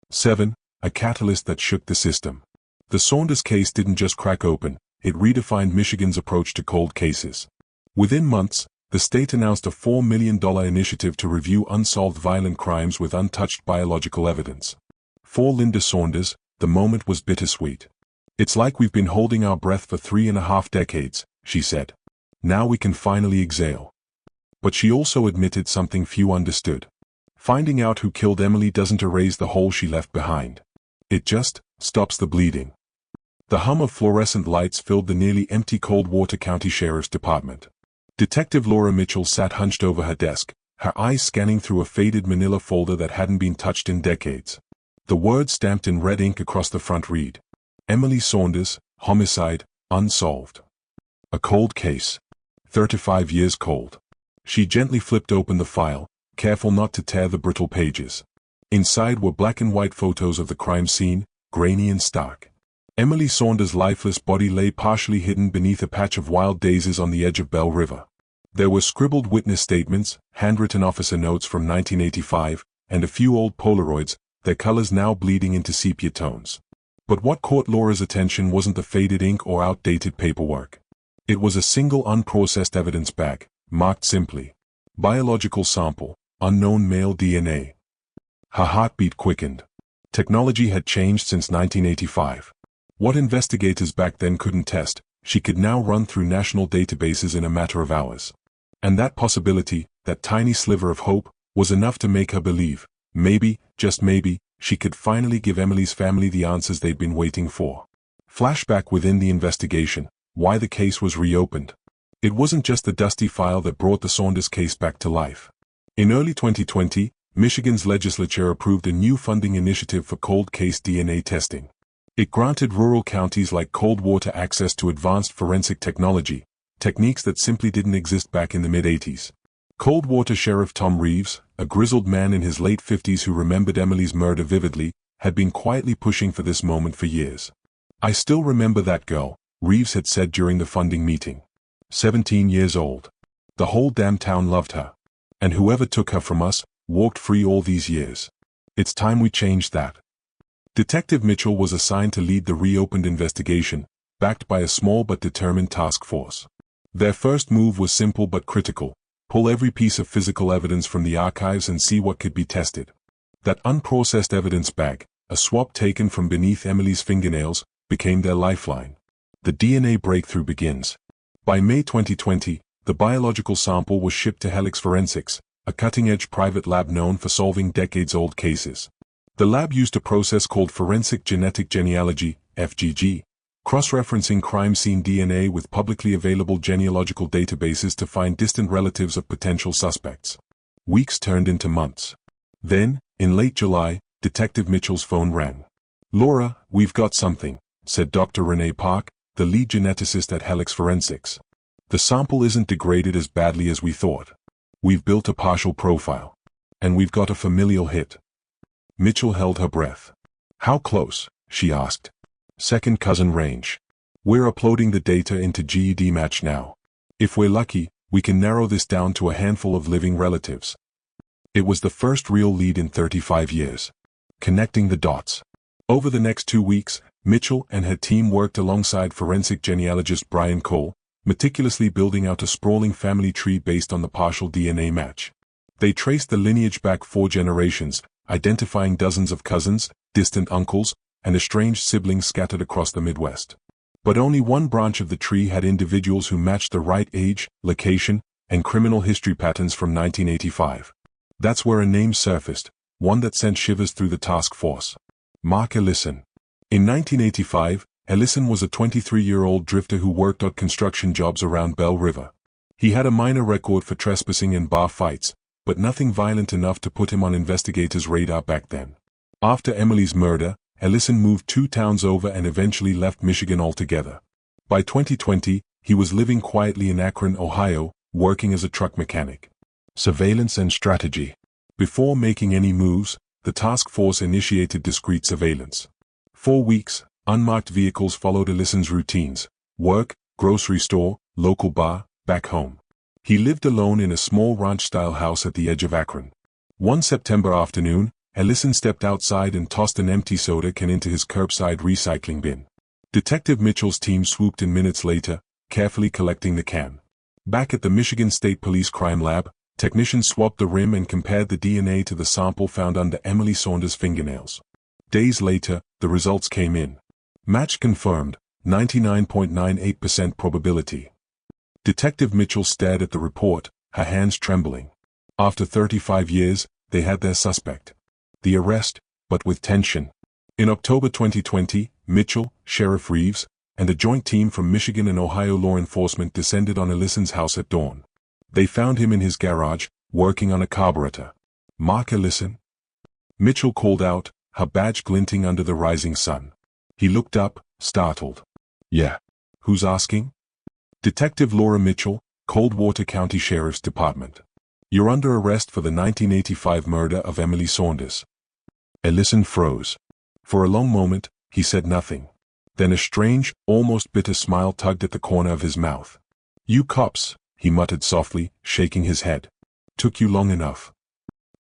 7. A catalyst that shook the system. The Saunders case didn't just crack open, it redefined Michigan's approach to cold cases. Within months, the state announced a $4 million initiative to review unsolved violent crimes with untouched biological evidence. For Linda Saunders, the moment was bittersweet. "It's like we've been holding our breath for 3.5 decades, she said. "Now we can finally exhale." But she also admitted something few understood. Finding out who killed Emily doesn't erase the hole she left behind. It just stops the bleeding. The hum of fluorescent lights filled the nearly empty Coldwater County Sheriff's Department. Detective Laura Mitchell sat hunched over her desk, her eyes scanning through a faded manila folder that hadn't been touched in decades. The words stamped in red ink across the front read: Emily Saunders, homicide, unsolved. A cold case. 35 years cold. She gently flipped open the file, careful not to tear the brittle pages. Inside were black and white photos of the crime scene, grainy and stark. Emily Saunders' lifeless body lay partially hidden beneath a patch of wild daisies on the edge of Bell River. There were scribbled witness statements, handwritten officer notes from 1985, and a few old Polaroids, their colors now bleeding into sepia tones. But what caught Laura's attention wasn't the faded ink or outdated paperwork. It was a single unprocessed evidence bag, marked simply, biological sample, unknown male DNA. Her heartbeat quickened. Technology had changed since 1985. What investigators back then couldn't test, she could now run through national databases in a matter of hours. And that possibility, that tiny sliver of hope, was enough to make her believe, maybe, just maybe, she could finally give Emily's family the answers they'd been waiting for. Flashback within the investigation, why the case was reopened. It wasn't just the dusty file that brought the Saunders case back to life. In early 2020, Michigan's legislature approved a new funding initiative for cold case DNA testing. It granted rural counties like Coldwater access to advanced forensic technology, techniques that simply didn't exist back in the mid-80s. Coldwater Sheriff Tom Reeves, a grizzled man in his late 50s who remembered Emily's murder vividly, had been quietly pushing for this moment for years. "I still remember that girl," Reeves had said during the funding meeting. 17 years old. The whole damn town loved her. And whoever took her from us, walked free all these years. It's time we changed that. Detective Mitchell was assigned to lead the reopened investigation, backed by a small but determined task force. Their first move was simple but critical: pull every piece of physical evidence from the archives and see what could be tested. That unprocessed evidence bag, a swab taken from beneath Emily's fingernails, became their lifeline. The DNA breakthrough begins. By May 2020, the biological sample was shipped to Helix Forensics, a cutting-edge private lab known for solving decades-old cases. The lab used a process called Forensic Genetic Genealogy, FGG, cross-referencing crime scene DNA with publicly available genealogical databases to find distant relatives of potential suspects. Weeks turned into months. Then, in late July, Detective Mitchell's phone rang. "Laura, we've got something," said Dr. Renee Park, the lead geneticist at Helix Forensics. "The sample isn't degraded as badly as we thought. We've built a partial profile. And we've got a familial hit." Mitchell held her breath. "How close?" she asked. "Second cousin range. We're uploading the data into GED Match now. If we're lucky, we can narrow this down to a handful of living relatives." It was the first real lead in 35 years. Connecting the dots. Over the next 2 weeks, Mitchell and her team worked alongside forensic genealogist Brian Cole, meticulously building out a sprawling family tree based on the partial DNA match. They traced the lineage back 4 generations, identifying dozens of cousins, distant uncles, and estranged siblings scattered across the Midwest. But only one branch of the tree had individuals who matched the right age, location, and criminal history patterns from 1985. That's where a name surfaced, one that sent shivers through the task force. Mark Ellison. In 1985, Ellison was a 23-year-old drifter who worked odd construction jobs around Bell River. He had a minor record for trespassing and bar fights, but nothing violent enough to put him on investigators' radar back then. After Emily's murder, Ellison moved 2 towns over and eventually left Michigan altogether. By 2020, he was living quietly in Akron, Ohio, working as a truck mechanic. Surveillance and strategy. Before making any moves, the task force initiated discreet surveillance. 4 weeks, unmarked vehicles followed Ellison's routines: work, grocery store, local bar, back home. He lived alone in a small ranch-style house at the edge of Akron. One September afternoon, Ellison stepped outside and tossed an empty soda can into his curbside recycling bin. Detective Mitchell's team swooped in minutes later, carefully collecting the can. Back at the Michigan State Police Crime Lab, technicians swabbed the rim and compared the DNA to the sample found under Emily Saunders' fingernails. Days later, the results came in. Match confirmed, 99.98% probability. Detective Mitchell stared at the report, her hands trembling. After 35 years, they had their suspect. The arrest, but with tension. In October 2020, Mitchell, Sheriff Reeves, and a joint team from Michigan and Ohio law enforcement descended on Ellison's house at dawn. They found him in his garage, working on a carburetor. "Mark Ellison?" Mitchell called out, her badge glinting under the rising sun. He looked up, startled. "Yeah. Who's asking?" "Detective Laura Mitchell, Coldwater County Sheriff's Department. You're under arrest for the 1985 murder of Emily Saunders." Ellison froze. For a long moment, he said nothing. Then a strange, almost bitter smile tugged at the corner of his mouth. "You cops," he muttered softly, shaking his head. "Took you long enough."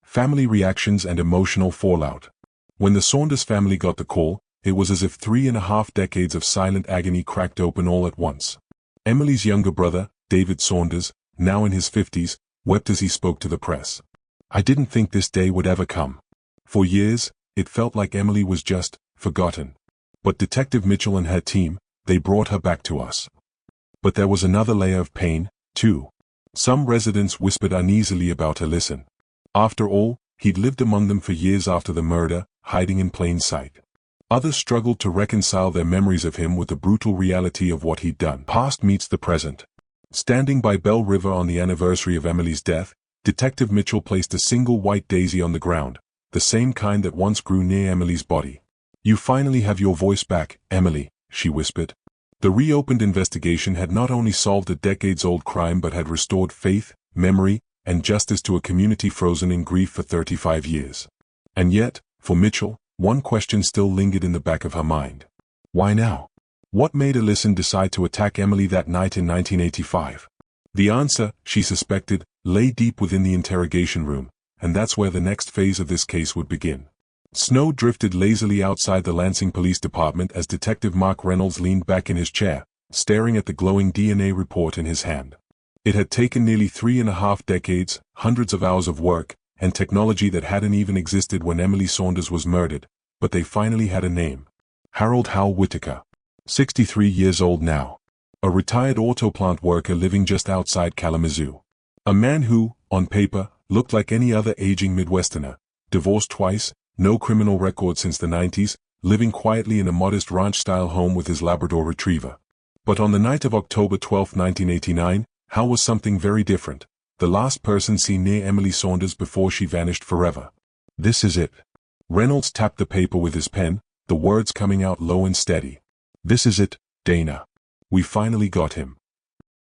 Family reactions and emotional fallout. When the Saunders family got the call, it was as if 3.5 decades of silent agony cracked open all at once. Emily's younger brother, David Saunders, now in his 50s, wept as he spoke to the press. "I didn't think this day would ever come. For years, it felt like Emily was just forgotten. But Detective Mitchell and her team, they brought her back to us." But there was another layer of pain, too. Some residents whispered uneasily about Ellison. After all, he'd lived among them for years after the murder, hiding in plain sight. Others struggled to reconcile their memories of him with the brutal reality of what he'd done. Past meets the present. Standing by Bell River on the anniversary of Emily's death, Detective Mitchell placed a single white daisy on the ground, the same kind that once grew near Emily's body. "You finally have your voice back, Emily," she whispered. The reopened investigation had not only solved a decades-old crime but had restored faith, memory, and justice to a community frozen in grief for 35 years. And yet, for Mitchell, one question still lingered in the back of her mind. Why now? What made Ellison decide to attack Emily that night in 1985? The answer, she suspected, lay deep within the interrogation room, and that's where the next phase of this case would begin. Snow drifted lazily outside the Lansing Police Department as Detective Mark Reynolds leaned back in his chair, staring at the glowing DNA report in his hand. It had taken nearly 3.5 decades, hundreds of hours of work, and technology that hadn't even existed when Emily Saunders was murdered, but they finally had a name. Harold Hal Whitaker. 63 years old now. A retired auto plant worker living just outside Kalamazoo. A man who, on paper, looked like any other aging Midwesterner, divorced twice, no criminal record since the 90s, living quietly in a modest ranch-style home with his Labrador retriever. But on the night of October 12, 1989, Hal was something very different, the last person seen near Emily Saunders before she vanished forever. "This is it." Reynolds tapped the paper with his pen, the words coming out low and steady. "This is it, Dana. We finally got him."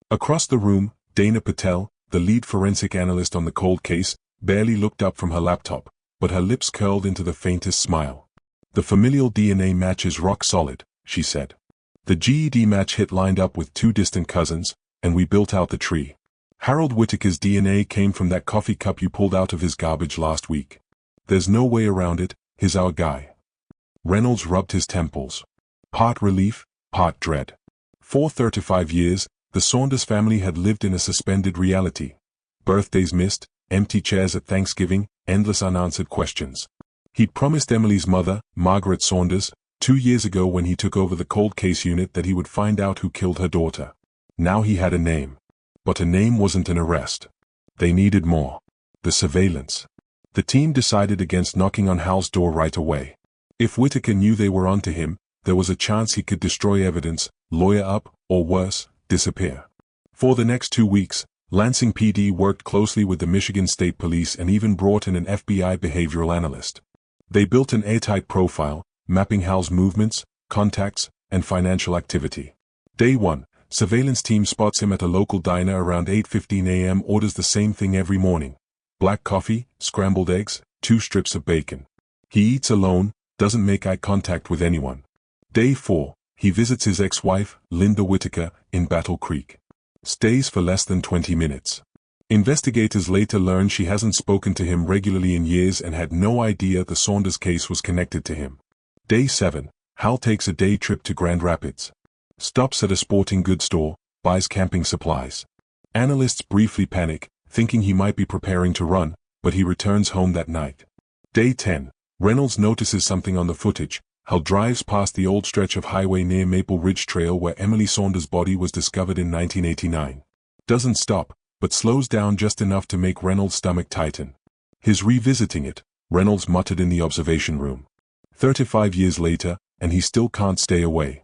Across the room, Dana Patel, the lead forensic analyst on the cold case, barely looked up from her laptop, but her lips curled into the faintest smile. "The familial DNA match is rock solid," she said. "The GED match hit lined up with 2 distant cousins, and we built out the tree. Harold Whitaker's DNA came from that coffee cup you pulled out of his garbage last week. There's no way around it, he's our guy." Reynolds rubbed his temples. Part relief, part dread. For 35 years, the Saunders family had lived in a suspended reality. Birthdays missed, empty chairs at Thanksgiving, endless unanswered questions. He'd promised Emily's mother, Margaret Saunders, 2 years ago when he took over the cold case unit that he would find out who killed her daughter. Now he had a name. But a name wasn't an arrest. They needed more. The surveillance. The team decided against knocking on Hal's door right away. If Whitaker knew they were onto him, there was a chance he could destroy evidence, lawyer up, or worse, disappear. For the next 2 weeks, Lansing PD worked closely with the Michigan State Police and even brought in an FBI behavioral analyst. They built an airtight profile, mapping Hal's movements, contacts, and financial activity. Day 1, surveillance team spots him at a local diner around 8:15 a.m. Orders the same thing every morning. Black coffee, scrambled eggs, 2 strips of bacon. He eats alone, doesn't make eye contact with anyone. Day 4, he visits his ex-wife, Linda Whitaker, in Battle Creek. Stays for less than 20 minutes. Investigators later learn she hasn't spoken to him regularly in years and had no idea the Saunders case was connected to him. Day 7, Hal takes a day trip to Grand Rapids. Stops at a sporting goods store, buys camping supplies. Analysts briefly panic, thinking he might be preparing to run, but he returns home that night. Day 10, Reynolds notices something on the footage. Hal drives past the old stretch of highway near Maple Ridge Trail where Emily Saunders' body was discovered in 1989. Doesn't stop, but slows down just enough to make Reynolds' stomach tighten. His revisiting it, Reynolds muttered in the observation room. 35 years later, and he still can't stay away.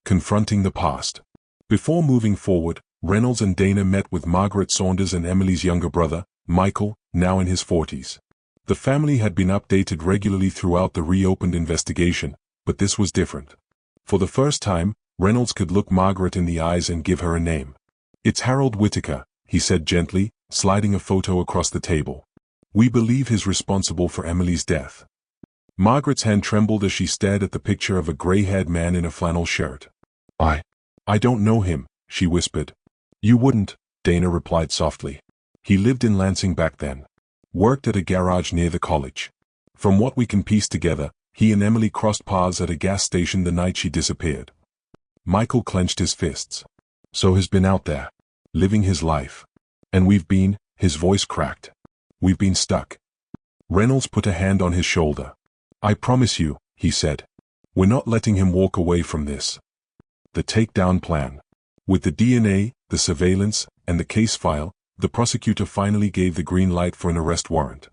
Confronting the past. Before moving forward, Reynolds and Dana met with Margaret Saunders and Emily's younger brother, Michael, now in his 40s. The family had been updated regularly throughout the reopened investigation, but this was different. For the first time, Reynolds could look Margaret in the eyes and give her a name. "It's Harold Whitaker," he said gently, sliding a photo across the table. "We believe he's responsible for Emily's death." Margaret's hand trembled as she stared at the picture of a gray-haired man in a flannel shirt. I don't know him," she whispered. "You wouldn't," Dana replied softly. "He lived in Lansing back then. Worked at a garage near the college. From what we can piece together, he and Emily crossed paths at a gas station the night she disappeared." Michael clenched his fists. "So he's been out there, living his life. And we've been," his voice cracked. "We've been stuck." Reynolds put a hand on his shoulder. "I promise you," he said. "We're not letting him walk away from this." The takedown plan. With the DNA, the surveillance, and the case file, the prosecutor finally gave the green light for an arrest warrant.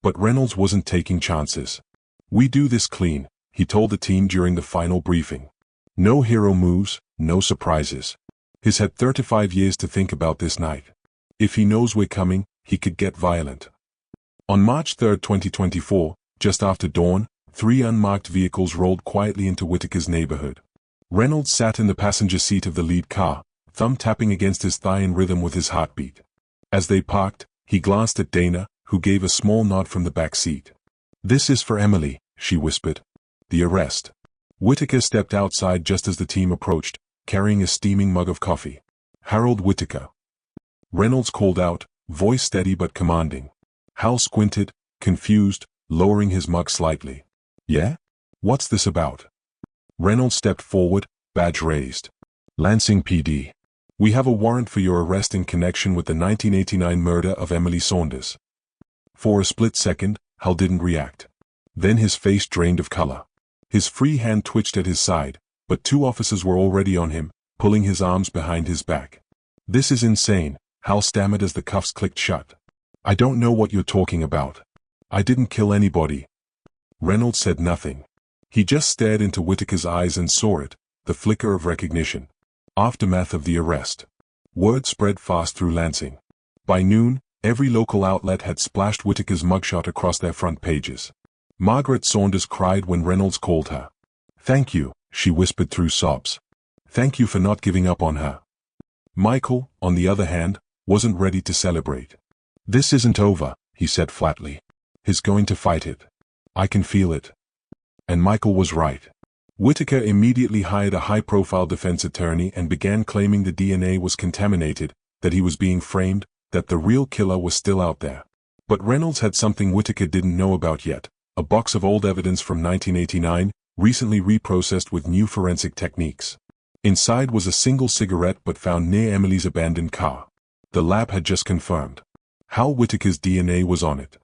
But Reynolds wasn't taking chances. "We do this clean," he told the team during the final briefing. "No hero moves, no surprises. He's had 35 years to think about this night. If he knows we're coming, he could get violent." On March 3, 2024, just after dawn, 3 unmarked vehicles rolled quietly into Whitaker's neighborhood. Reynolds sat in the passenger seat of the lead car, thumb tapping against his thigh in rhythm with his heartbeat. As they parked, he glanced at Dana, who gave a small nod from the back seat. "This is for Emily," she whispered. The arrest. Whitaker stepped outside just as the team approached, carrying a steaming mug of coffee. "Harold Whitaker." Reynolds called out, voice steady but commanding. Hal squinted, confused, lowering his mug slightly. "Yeah? What's this about?" Reynolds stepped forward, badge raised. "Lansing PD. We have a warrant for your arrest in connection with the 1989 murder of Emily Saunders." For a split second, Hal didn't react. Then his face drained of color. His free hand twitched at his side, but 2 officers were already on him, pulling his arms behind his back. "This is insane," Hal stammered as the cuffs clicked shut. "I don't know what you're talking about. I didn't kill anybody." Reynolds said nothing. He just stared into Whitaker's eyes and saw it, the flicker of recognition. Aftermath of the arrest. Word spread fast through Lansing. By noon, every local outlet had splashed Whitaker's mugshot across their front pages. Margaret Saunders cried when Reynolds called her. "Thank you," she whispered through sobs. "Thank you for not giving up on her." Michael, on the other hand, wasn't ready to celebrate. "This isn't over," he said flatly. "He's going to fight it. I can feel it." And Michael was right. Whitaker immediately hired a high-profile defense attorney and began claiming the DNA was contaminated, that he was being framed, that the real killer was still out there. But Reynolds had something Whitaker didn't know about yet, a box of old evidence from 1989, recently reprocessed with new forensic techniques. Inside was a single cigarette but found near Emily's abandoned car. The lab had just confirmed. Hal Whitaker's DNA was on it.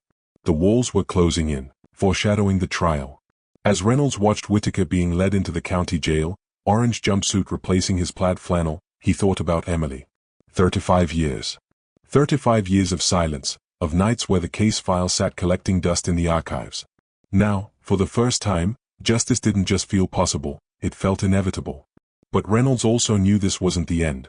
The walls were closing in, foreshadowing the trial. As Reynolds watched Whitaker being led into the county jail, orange jumpsuit replacing his plaid flannel, he thought about Emily. 35 years. 35 years of silence, of nights where the case file sat collecting dust in the archives. Now, for the first time, justice didn't just feel possible, it felt inevitable. But Reynolds also knew this wasn't the end.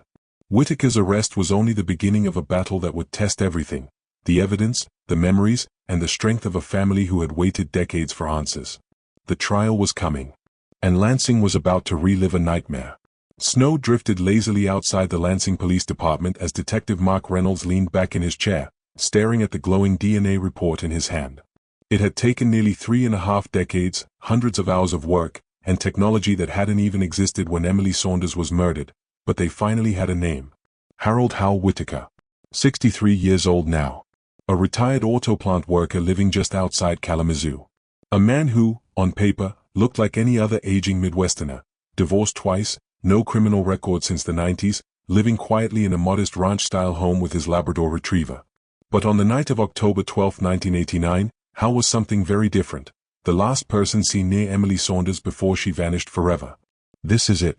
Whitaker's arrest was only the beginning of a battle that would test everything: the evidence, the memories, and the strength of a family who had waited decades for answers. The trial was coming. And Lansing was about to relive a nightmare. Snow drifted lazily outside the Lansing Police Department as Detective Mark Reynolds leaned back in his chair, staring at the glowing DNA report in his hand. It had taken nearly 3.5 decades, hundreds of hours of work, and technology that hadn't even existed when Emily Saunders was murdered, but they finally had a name. Harold Hal Whitaker. 63 years old now. A retired auto plant worker living just outside Kalamazoo. A man who, on paper, looked like any other aging Midwesterner, divorced twice, no criminal record since the 90s, living quietly in a modest ranch-style home with his Labrador retriever. But on the night of October 12, 1989, Hal was something very different, the last person seen near Emily Saunders before she vanished forever. This is it.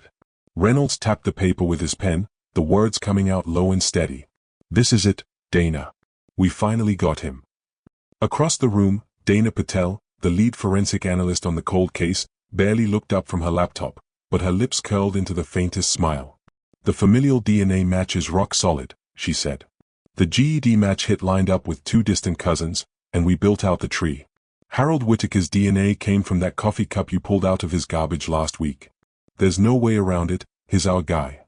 Reynolds tapped the paper with his pen, the words coming out low and steady. This is it, Dana. We finally got him. Across the room, Dana Patel, the lead forensic analyst on the cold case, barely looked up from her laptop, but her lips curled into the faintest smile. The familial DNA match is rock solid, she said. The GED match hit lined up with 2 distant cousins, and we built out the tree. Harold Whitaker's DNA came from that coffee cup you pulled out of his garbage last week. There's no way around it, he's our guy.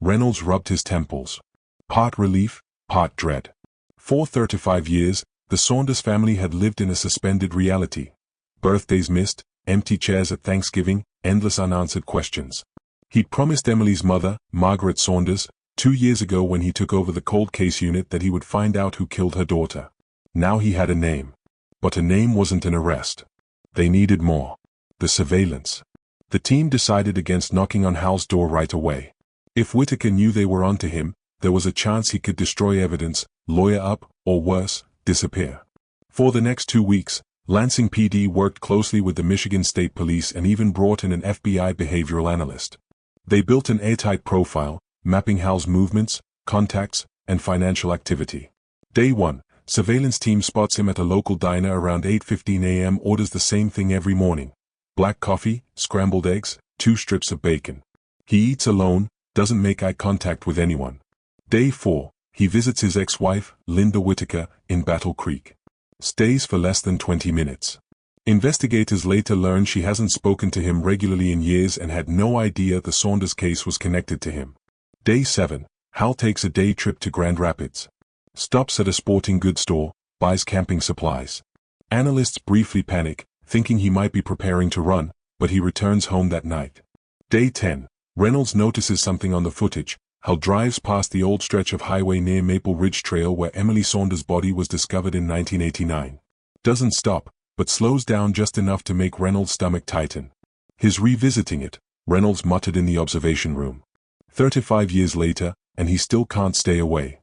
Reynolds rubbed his temples. Part relief, part dread. For 35 years, the Saunders family had lived in a suspended reality. Birthdays missed, empty chairs at Thanksgiving, endless unanswered questions. He'd promised Emily's mother, Margaret Saunders, 2 years ago when he took over the cold case unit that he would find out who killed her daughter. Now he had a name. But a name wasn't an arrest. They needed more. The surveillance. The team decided against knocking on Hal's door right away. If Whitaker knew they were onto him, there was a chance he could destroy evidence, lawyer up, or worse, disappear. For the next 2 weeks, Lansing PD worked closely with the Michigan State Police and even brought in an FBI behavioral analyst. They built an airtight profile, mapping Hal's movements, contacts, and financial activity. Day 1, surveillance team spots him at a local diner around 8:15 a.m. Orders the same thing every morning. Black coffee, scrambled eggs, 2 strips of bacon. He eats alone, doesn't make eye contact with anyone. Day 4, he visits his ex-wife, Linda Whitaker, in Battle Creek. Stays for less than 20 minutes. Investigators later learn she hasn't spoken to him regularly in years and had no idea the Saunders case was connected to him. Day 7, Hal takes a day trip to Grand Rapids. Stops at a sporting goods store, buys camping supplies. Analysts briefly panic, thinking he might be preparing to run, but he returns home that night. Day 10, Reynolds notices something on the footage. Hal drives past the old stretch of highway near Maple Ridge Trail where Emily Saunders' body was discovered in 1989. Doesn't stop, but slows down just enough to make Reynolds' stomach tighten. His revisiting it, Reynolds muttered in the observation room. 35 years later, and he still can't stay away.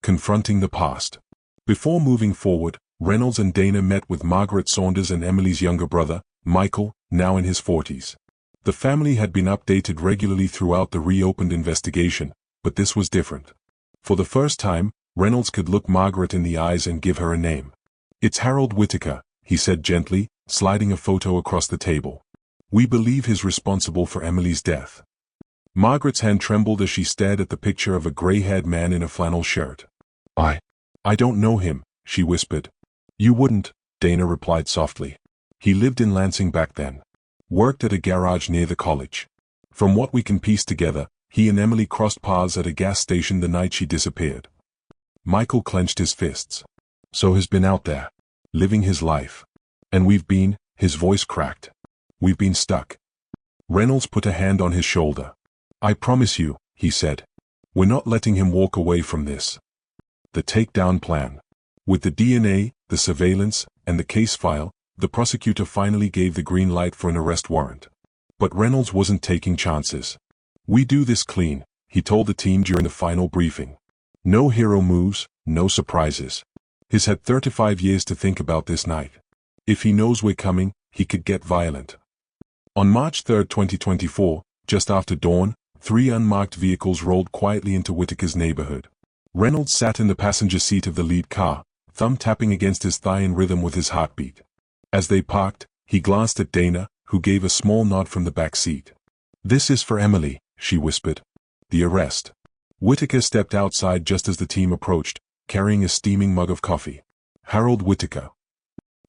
Confronting the past. Before moving forward, Reynolds and Dana met with Margaret Saunders and Emily's younger brother, Michael, now in his 40s. The family had been updated regularly throughout the reopened investigation, but this was different. For the first time, Reynolds could look Margaret in the eyes and give her a name. It's Harold Whitaker, he said gently, sliding a photo across the table. We believe he's responsible for Emily's death. Margaret's hand trembled as she stared at the picture of a gray-haired man in a flannel shirt. I don't know him, she whispered. You wouldn't, Dana replied softly. He lived in Lansing back then. Worked at a garage near the college. From what we can piece together, he and Emily crossed paths at a gas station the night she disappeared. Michael clenched his fists. So he's been out there, living his life. And we've been, his voice cracked. We've been stuck. Reynolds put a hand on his shoulder. I promise you, he said. We're not letting him walk away from this. The takedown plan. With the DNA, the surveillance, and the case file, the prosecutor finally gave the green light for an arrest warrant. But Reynolds wasn't taking chances. We do this clean, he told the team during the final briefing. No hero moves, no surprises. He's had 35 years to think about this night. If he knows we're coming, he could get violent. On March 3, 2024, just after dawn, 3 unmarked vehicles rolled quietly into Whitaker's neighborhood. Reynolds sat in the passenger seat of the lead car, thumb tapping against his thigh in rhythm with his heartbeat. As they parked, he glanced at Dana, who gave a small nod from the back seat. "This is for Emily," she whispered. "The arrest." Whitaker stepped outside just as the team approached, carrying a steaming mug of coffee. "Harold Whitaker."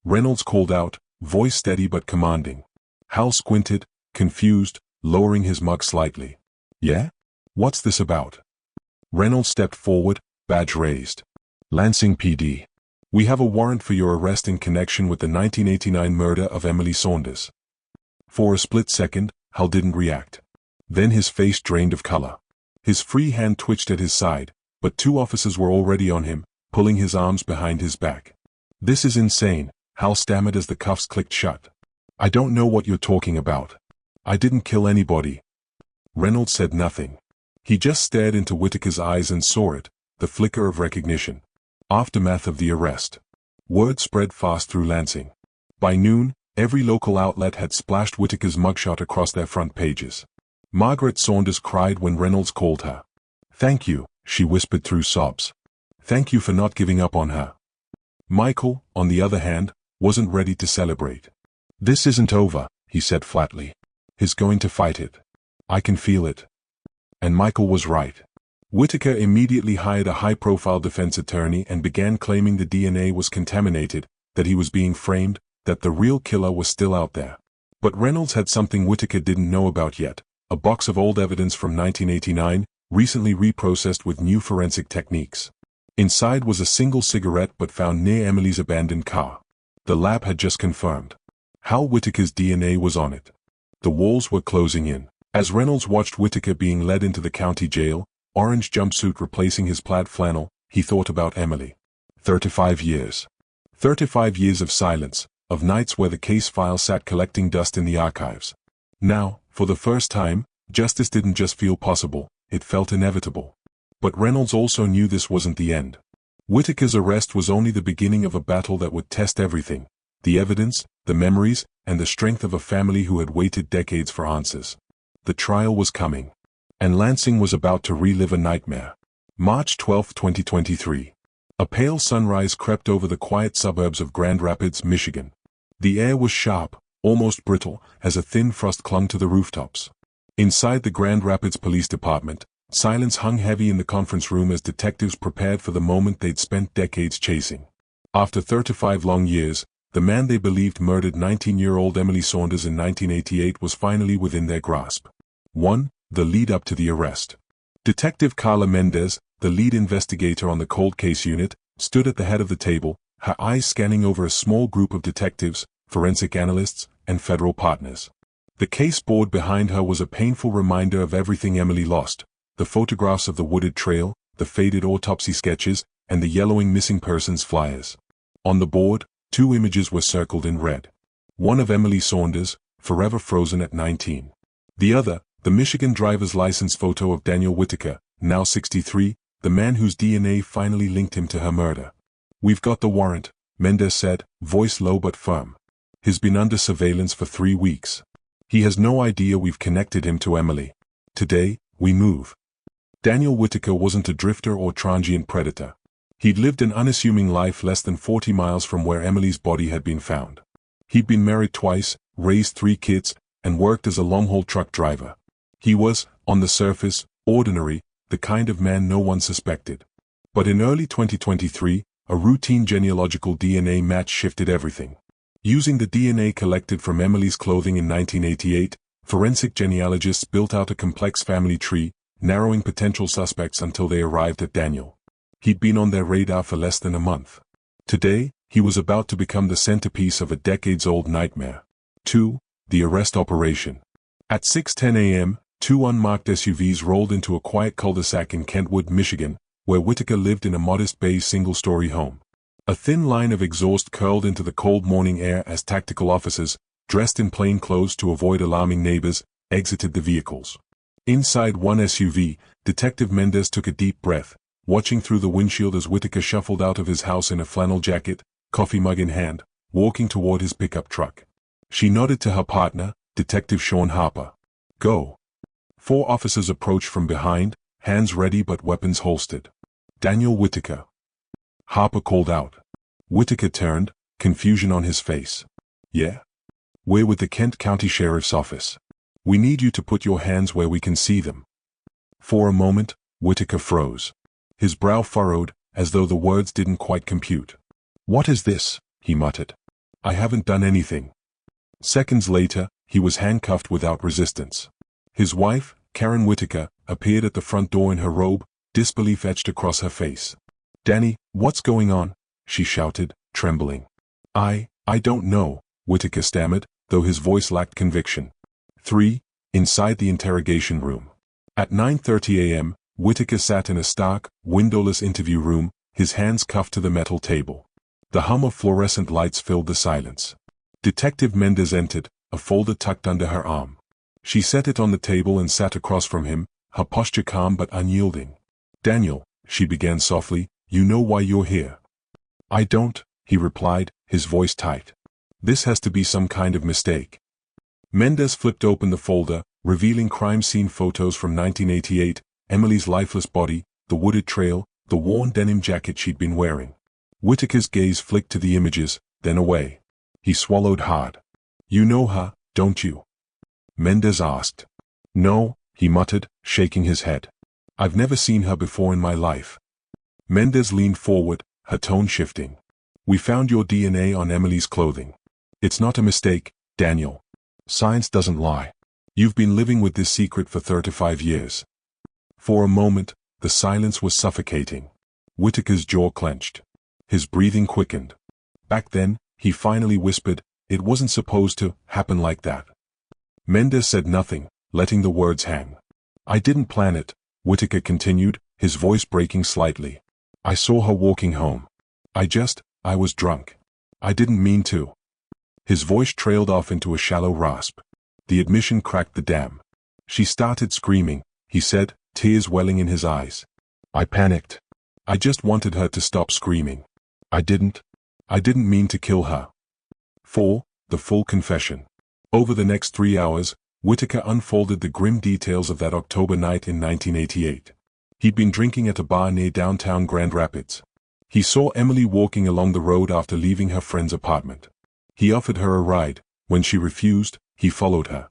Reynolds called out, voice steady but commanding. Hal squinted, confused, lowering his mug slightly. "Yeah? What's this about?" Reynolds stepped forward, badge raised. "Lansing PD. We have a warrant for your arrest in connection with the 1989 murder of Emily Saunders." For a split second, Hal didn't react. Then his face drained of color. His free hand twitched at his side, but 2 officers were already on him, pulling his arms behind his back. "This is insane," Hal stammered as the cuffs clicked shut. "I don't know what you're talking about. I didn't kill anybody." Reynolds said nothing. He just stared into Whitaker's eyes and saw it, the flicker of recognition. Aftermath of the arrest. Word spread fast through Lansing. By noon, every local outlet had splashed Whitaker's mugshot across their front pages. Margaret Saunders cried when Reynolds called her. "Thank you," she whispered through sobs. "Thank you for not giving up on her." Michael, on the other hand, wasn't ready to celebrate. "This isn't over," he said flatly. "He's going to fight it. I can feel it." And Michael was right. Whitaker immediately hired a high-profile defense attorney and began claiming the DNA was contaminated, that he was being framed, that the real killer was still out there. But Reynolds had something Whitaker didn't know about yet, a box of old evidence from 1989, recently reprocessed with new forensic techniques. Inside was a single cigarette but found near Emily's abandoned car. The lab had just confirmed. Hal Whitaker's DNA was on it. The walls were closing in. As Reynolds watched Whitaker being led into the county jail, orange jumpsuit replacing his plaid flannel, he thought about Emily. 35 years. 35 years of silence, of nights where the case file sat collecting dust in the archives. Now, for the first time, justice didn't just feel possible, it felt inevitable. But Reynolds also knew this wasn't the end. Whitaker's arrest was only the beginning of a battle that would test everything: the evidence, the memories, and the strength of a family who had waited decades for answers. The trial was coming. And Lansing was about to relive a nightmare. March 12, 2023. A pale sunrise crept over the quiet suburbs of Grand Rapids, Michigan. The air was sharp, almost brittle, as a thin frost clung to the rooftops. Inside the Grand Rapids Police Department, silence hung heavy in the conference room as detectives prepared for the moment they'd spent decades chasing. After 35 long years, the man they believed murdered 19-year-old Emily Saunders in 1988 was finally within their grasp. 1. The lead up to the arrest. Detective Carla Mendez, the lead investigator on the cold case unit, stood at the head of the table, her eyes scanning over a small group of detectives, forensic analysts, and federal partners. The case board behind her was a painful reminder of everything Emily lost: the photographs of the wooded trail, the faded autopsy sketches, and the yellowing missing persons flyers. On the board, 2 images were circled in red. One of Emily Saunders, forever frozen at 19. The other, the Michigan driver's license photo of Daniel Whitaker, now 63, the man whose DNA finally linked him to her murder. "We've got the warrant," Mendez said, voice low but firm. "He's been under surveillance for 3 weeks. He has no idea we've connected him to Emily. Today, we move." Daniel Whitaker wasn't a drifter or transient predator. He'd lived an unassuming life less than 40 miles from where Emily's body had been found. He'd been married twice, raised 3 kids, and worked as a long-haul truck driver. He was, on the surface, ordinary, the kind of man no one suspected. But in early 2023, a routine genealogical DNA match shifted everything. Using the DNA collected from Emily's clothing in 1988, forensic genealogists built out a complex family tree, narrowing potential suspects until they arrived at Daniel. He'd been on their radar for less than a month. Today, he was about to become the centerpiece of a decades-old nightmare. 2. The arrest operation. At 6:10 a.m., 2 unmarked SUVs rolled into a quiet cul-de-sac in Kentwood, Michigan, where Whitaker lived in a modest beige single-story home. A thin line of exhaust curled into the cold morning air as tactical officers, dressed in plain clothes to avoid alarming neighbors, exited the vehicles. Inside one SUV, Detective Mendez took a deep breath, watching through the windshield as Whitaker shuffled out of his house in a flannel jacket, coffee mug in hand, walking toward his pickup truck. She nodded to her partner, Detective Sean Harper. Go. 4 officers approached from behind, hands ready but weapons holstered. Daniel Whitaker. Harper called out. Whitaker turned, confusion on his face. Yeah? We're with the Kent County Sheriff's Office. We need you to put your hands where we can see them. For a moment, Whitaker froze. His brow furrowed, as though the words didn't quite compute. What is this? He muttered. I haven't done anything. Seconds later, he was handcuffed without resistance. His wife, Karen Whitaker, appeared at the front door in her robe, disbelief etched across her face. Danny, what's going on? She shouted, trembling. I don't know, Whitaker stammered, though his voice lacked conviction. 3. Inside the interrogation room. At 9:30 a.m., Whitaker sat in a stark, windowless interview room, his hands cuffed to the metal table. The hum of fluorescent lights filled the silence. Detective Mendez entered, a folder tucked under her arm. She set it on the table and sat across from him, her posture calm but unyielding. Daniel, she began softly, you know why you're here. I don't, he replied, his voice tight. This has to be some kind of mistake. Mendez flipped open the folder, revealing crime scene photos from 1988, Emily's lifeless body, the wooded trail, the worn denim jacket she'd been wearing. Whitaker's gaze flicked to the images, then away. He swallowed hard. You know her, don't you? Mendez asked. No, he muttered, shaking his head. I've never seen her before in my life. Mendez leaned forward, her tone shifting. We found your DNA on Emily's clothing. It's not a mistake, Daniel. Science doesn't lie. You've been living with this secret for 35 years. For a moment, the silence was suffocating. Whitaker's jaw clenched. His breathing quickened. Back then, he finally whispered, it wasn't supposed to happen like that. Mendez said nothing, letting the words hang. I didn't plan it, Whitaker continued, his voice breaking slightly. I saw her walking home. I was drunk. I didn't mean to. His voice trailed off into a shallow rasp. The admission cracked the dam. She started screaming, he said, tears welling in his eyes. I panicked. I just wanted her to stop screaming. I didn't mean to kill her. 4. The full confession. Over the next 3 hours, Whitaker unfolded the grim details of that October night in 1988. He'd been drinking at a bar near downtown Grand Rapids. He saw Emily walking along the road after leaving her friend's apartment. He offered her a ride. When she refused, he followed her.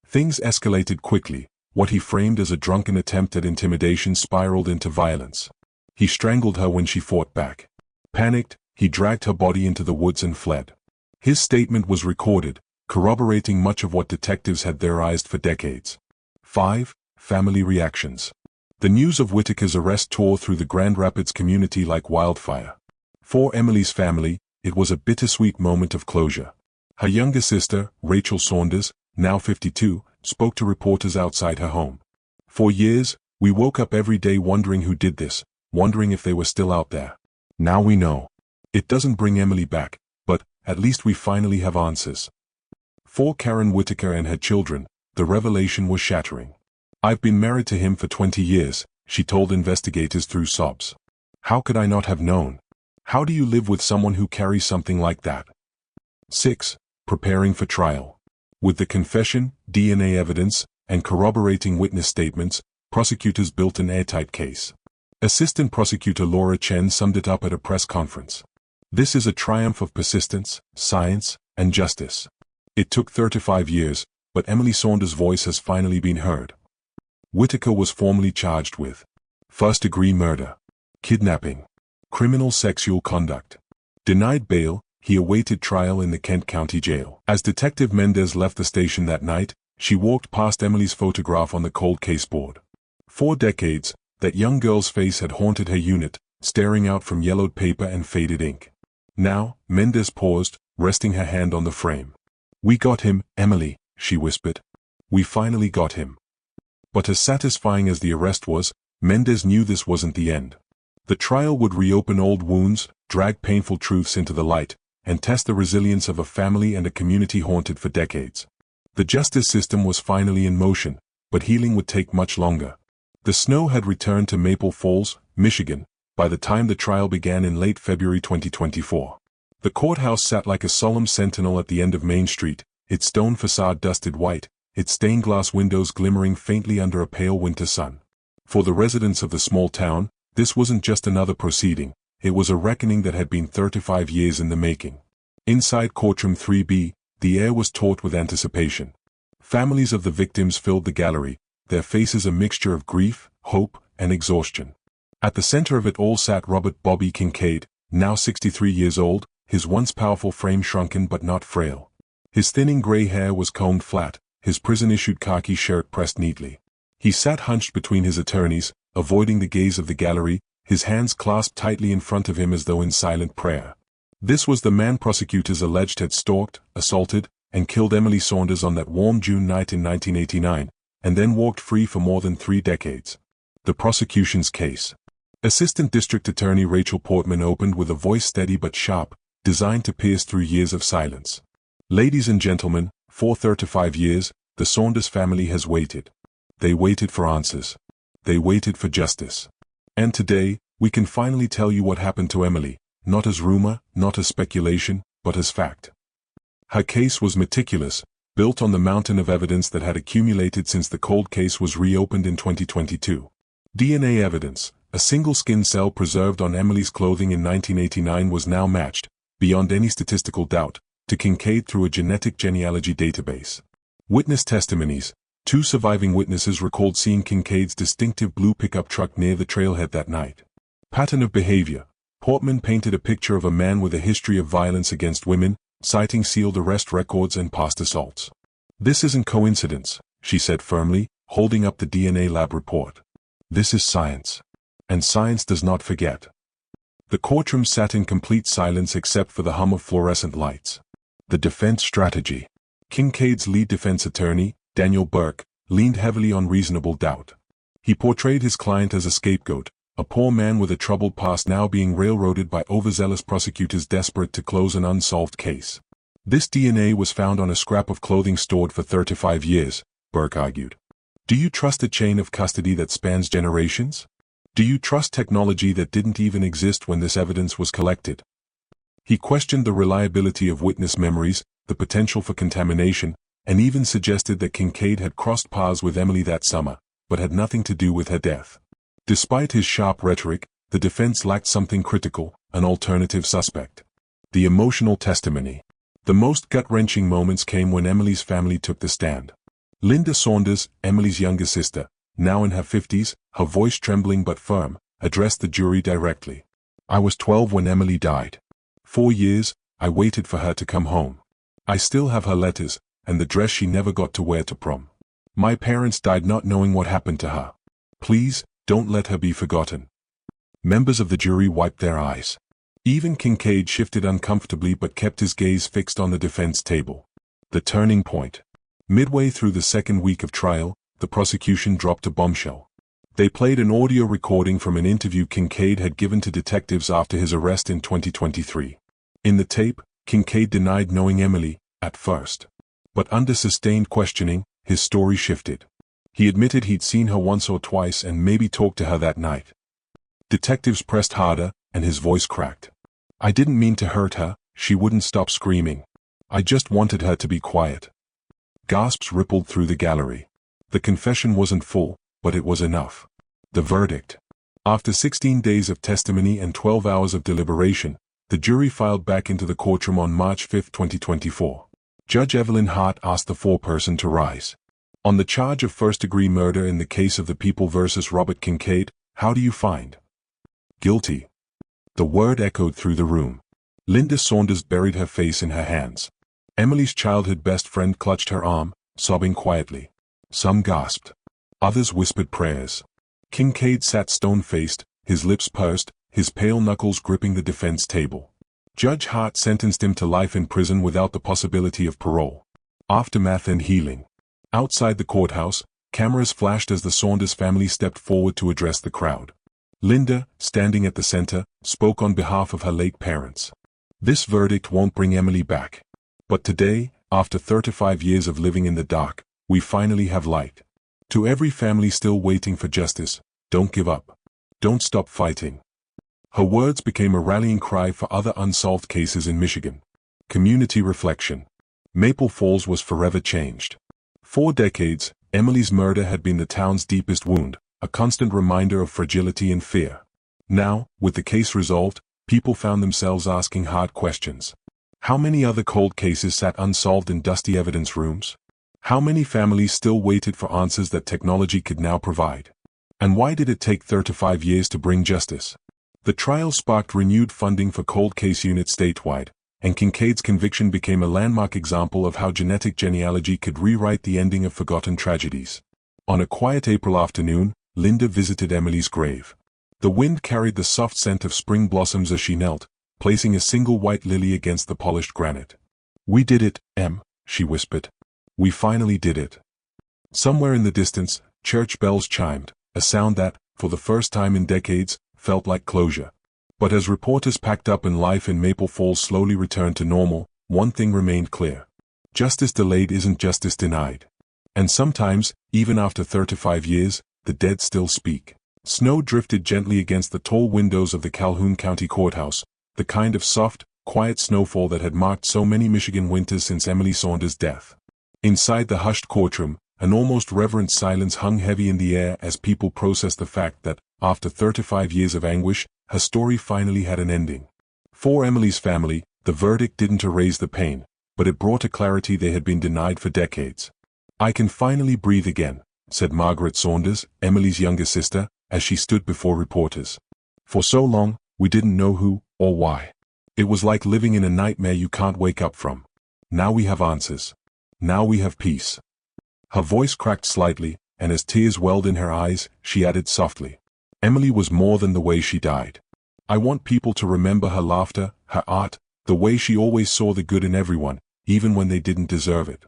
Things escalated quickly. What he framed as a drunken attempt at intimidation spiraled into violence. He strangled her when she fought back. Panicked, he dragged her body into the woods and fled. His statement was recorded, corroborating much of what detectives had theorized for decades. 5. Family reactions. The news of Whitaker's arrest tore through the Grand Rapids community like wildfire. For Emily's family, it was a bittersweet moment of closure. Her younger sister, Rachel Saunders, now 52, spoke to reporters outside her home. For years, we woke up every day wondering who did this, wondering if they were still out there. Now we know. It doesn't bring Emily back, but at least we finally have answers. For Karen Whitaker and her children, the revelation was shattering. I've been married to him for 20 years, she told investigators through sobs. How could I not have known? How do you live with someone who carries something like that? 6. Preparing for trial. With the confession, DNA evidence, and corroborating witness statements, prosecutors built an airtight case. Assistant Prosecutor Laura Chen summed it up at a press conference. This is a triumph of persistence, science, and justice. It took 35 years, but Emily Saunders' voice has finally been heard. Whitaker was formally charged with first-degree murder, kidnapping, criminal sexual conduct. Denied bail, he awaited trial in the Kent County Jail. As Detective Mendez left the station that night, she walked past Emily's photograph on the cold case board. For decades, that young girl's face had haunted her unit, staring out from yellowed paper and faded ink. Now, Mendez paused, resting her hand on the frame. We got him, Emily, she whispered. We finally got him. But as satisfying as the arrest was, Mendez knew this wasn't the end. The trial would reopen old wounds, drag painful truths into the light, and test the resilience of a family and a community haunted for decades. The justice system was finally in motion, but healing would take much longer. The snow had returned to Maple Falls, Michigan, by the time the trial began in late February 2024. The courthouse sat like a solemn sentinel at the end of Main Street, its stone facade dusted white, its stained glass windows glimmering faintly under a pale winter sun. For the residents of the small town, this wasn't just another proceeding, it was a reckoning that had been 35 years in the making. Inside courtroom 3B, the air was taut with anticipation. Families of the victims filled the gallery, their faces a mixture of grief, hope, and exhaustion. At the center of it all sat Robert Bobby Kincaid, now 63 years old, his once powerful frame shrunken but not frail. His thinning gray hair was combed flat, his prison-issued khaki shirt pressed neatly. He sat hunched between his attorneys, avoiding the gaze of the gallery, his hands clasped tightly in front of him as though in silent prayer. This was the man prosecutors alleged had stalked, assaulted, and killed Emily Saunders on that warm June night in 1989, and then walked free for more than 3 decades. The prosecution's case. Assistant District Attorney Rachel Portman opened with a voice steady but sharp, designed to pierce through years of silence. Ladies and gentlemen, for 35 years, the Saunders family has waited. They waited for answers. They waited for justice. And today, we can finally tell you what happened to Emily, not as rumor, not as speculation, but as fact. Her case was meticulous, built on the mountain of evidence that had accumulated since the cold case was reopened in 2022. DNA evidence, a single skin cell preserved on Emily's clothing in 1989 was now matched, beyond any statistical doubt, to Kincaid through a genetic genealogy database. Witness testimonies. 2 surviving witnesses recalled seeing Kincaid's distinctive blue pickup truck near the trailhead that night. Pattern of behavior. Portman painted a picture of a man with a history of violence against women, citing sealed arrest records and past assaults. This isn't coincidence, she said firmly, holding up the DNA lab report. This is science. And science does not forget. The courtroom sat in complete silence except for the hum of fluorescent lights. The defense strategy. Kincaid's lead defense attorney, Daniel Burke, leaned heavily on reasonable doubt. He portrayed his client as a scapegoat, a poor man with a troubled past now being railroaded by overzealous prosecutors desperate to close an unsolved case. This DNA was found on a scrap of clothing stored for 35 years, Burke argued. Do you trust a chain of custody that spans generations? Do you trust technology that didn't even exist when this evidence was collected? He questioned the reliability of witness memories, the potential for contamination, and even suggested that Kincaid had crossed paths with Emily that summer, but had nothing to do with her death. Despite his sharp rhetoric, the defense lacked something critical, an alternative suspect. The emotional testimony. The most gut-wrenching moments came when Emily's family took the stand. Linda Saunders, Emily's younger sister, now in her 50s, her voice trembling but firm, addressed the jury directly. I was 12 when Emily died. 4 years, I waited for her to come home. I still have her letters, and the dress she never got to wear to prom. My parents died not knowing what happened to her. Please, don't let her be forgotten. Members of the jury wiped their eyes. Even Kincaid shifted uncomfortably but kept his gaze fixed on the defense table. The turning point. Midway through the second week of trial, the prosecution dropped a bombshell. They played an audio recording from an interview Kincaid had given to detectives after his arrest in 2023. In the tape, Kincaid denied knowing Emily, at first. But under sustained questioning, his story shifted. He admitted he'd seen her once or twice and maybe talked to her that night. Detectives pressed harder, and his voice cracked. I didn't mean to hurt her, she wouldn't stop screaming. I just wanted her to be quiet. Gasps rippled through the gallery. The confession wasn't full, but it was enough. The verdict. After 16 days of testimony and 12 hours of deliberation, the jury filed back into the courtroom on March 5, 2024. Judge Evelyn Hart asked the foreperson to rise. On the charge of first-degree murder in the case of the People versus Robert Kincaid, how do you find? Guilty. The word echoed through the room. Linda Saunders buried her face in her hands. Emily's childhood best friend clutched her arm, sobbing quietly. Some gasped. Others whispered prayers. Kincaid sat stone-faced, his lips pursed, his pale knuckles gripping the defense table. Judge Hart sentenced him to life in prison without the possibility of parole. Aftermath and healing. Outside the courthouse, cameras flashed as the Saunders family stepped forward to address the crowd. Linda, standing at the center, spoke on behalf of her late parents. This verdict won't bring Emily back. But today, after 35 years of living in the dark, we finally have light. To every family still waiting for justice, don't give up. Don't stop fighting. Her words became a rallying cry for other unsolved cases in Michigan. Community reflection. Maple Falls was forever changed. For decades, Emily's murder had been the town's deepest wound, a constant reminder of fragility and fear. Now, with the case resolved, people found themselves asking hard questions. How many other cold cases sat unsolved in dusty evidence rooms? How many families still waited for answers that technology could now provide? And why did it take 35 years to bring justice? The trial sparked renewed funding for cold case units statewide, and Kincaid's conviction became a landmark example of how genetic genealogy could rewrite the ending of forgotten tragedies. On a quiet April afternoon, Linda visited Emily's grave. The wind carried the soft scent of spring blossoms as she knelt, placing a single white lily against the polished granite. "We did it, Em," she whispered. "We finally did it." Somewhere in the distance, church bells chimed, a sound that, for the first time in decades, felt like closure. But as reporters packed up and life in Maple Falls slowly returned to normal, one thing remained clear. Justice delayed isn't justice denied. And sometimes, even after 35 years, the dead still speak. Snow drifted gently against the tall windows of the Calhoun County Courthouse, the kind of soft, quiet snowfall that had marked so many Michigan winters since Emily Saunders' death. Inside the hushed courtroom, an almost reverent silence hung heavy in the air as people processed the fact that, after 35 years of anguish, her story finally had an ending. For Emily's family, the verdict didn't erase the pain, but it brought a clarity they had been denied for decades. "I can finally breathe again," said Margaret Saunders, Emily's younger sister, as she stood before reporters. "For so long, we didn't know who, or why. It was like living in a nightmare you can't wake up from. Now we have answers. Now we have peace." Her voice cracked slightly, and as tears welled in her eyes, she added softly, "Emily was more than the way she died. I want people to remember her laughter, her art, the way she always saw the good in everyone, even when they didn't deserve it."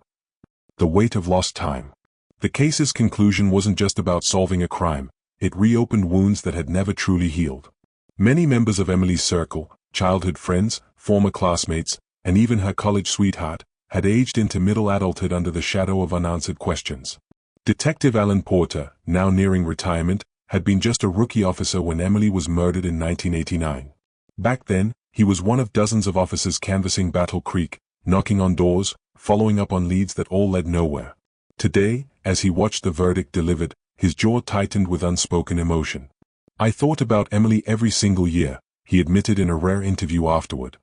The weight of lost time. The case's conclusion wasn't just about solving a crime, it reopened wounds that had never truly healed. Many members of Emily's circle, childhood friends, former classmates, and even her college sweetheart, had aged into middle adulthood under the shadow of unanswered questions. Detective Alan Porter, now nearing retirement, had been just a rookie officer when Emily was murdered in 1989. Back then, he was one of dozens of officers canvassing Battle Creek, knocking on doors, following up on leads that all led nowhere. Today, as he watched the verdict delivered, his jaw tightened with unspoken emotion. "I thought about Emily every single year," he admitted in a rare interview afterward.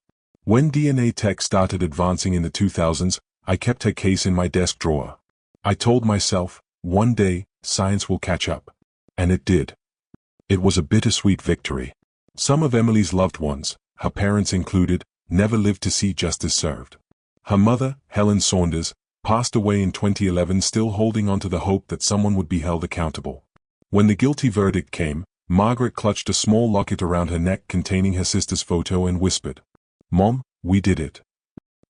"When DNA tech started advancing in the 2000s, I kept her case in my desk drawer. I told myself, one day, science will catch up. And it did." It was a bittersweet victory. Some of Emily's loved ones, her parents included, never lived to see justice served. Her mother, Helen Saunders, passed away in 2011, still holding on to the hope that someone would be held accountable. When the guilty verdict came, Margaret clutched a small locket around her neck containing her sister's photo and whispered, "Mom, we did it."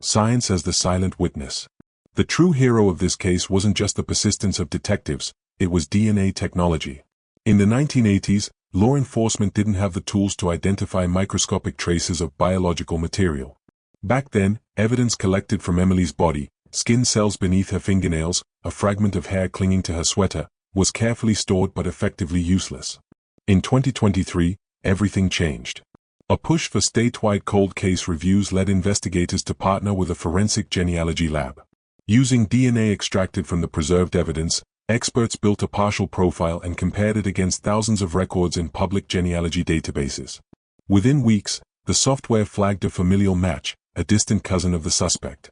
Science as the silent witness. The true hero of this case wasn't just the persistence of detectives, it was DNA technology. In the 1980s, law enforcement didn't have the tools to identify microscopic traces of biological material. Back then, evidence collected from Emily's body, skin cells beneath her fingernails, a fragment of hair clinging to her sweater, was carefully stored but effectively useless. In 2023, everything changed. A push for statewide cold case reviews led investigators to partner with a forensic genealogy lab. Using DNA extracted from the preserved evidence, experts built a partial profile and compared it against thousands of records in public genealogy databases. Within weeks, the software flagged a familial match, a distant cousin of the suspect.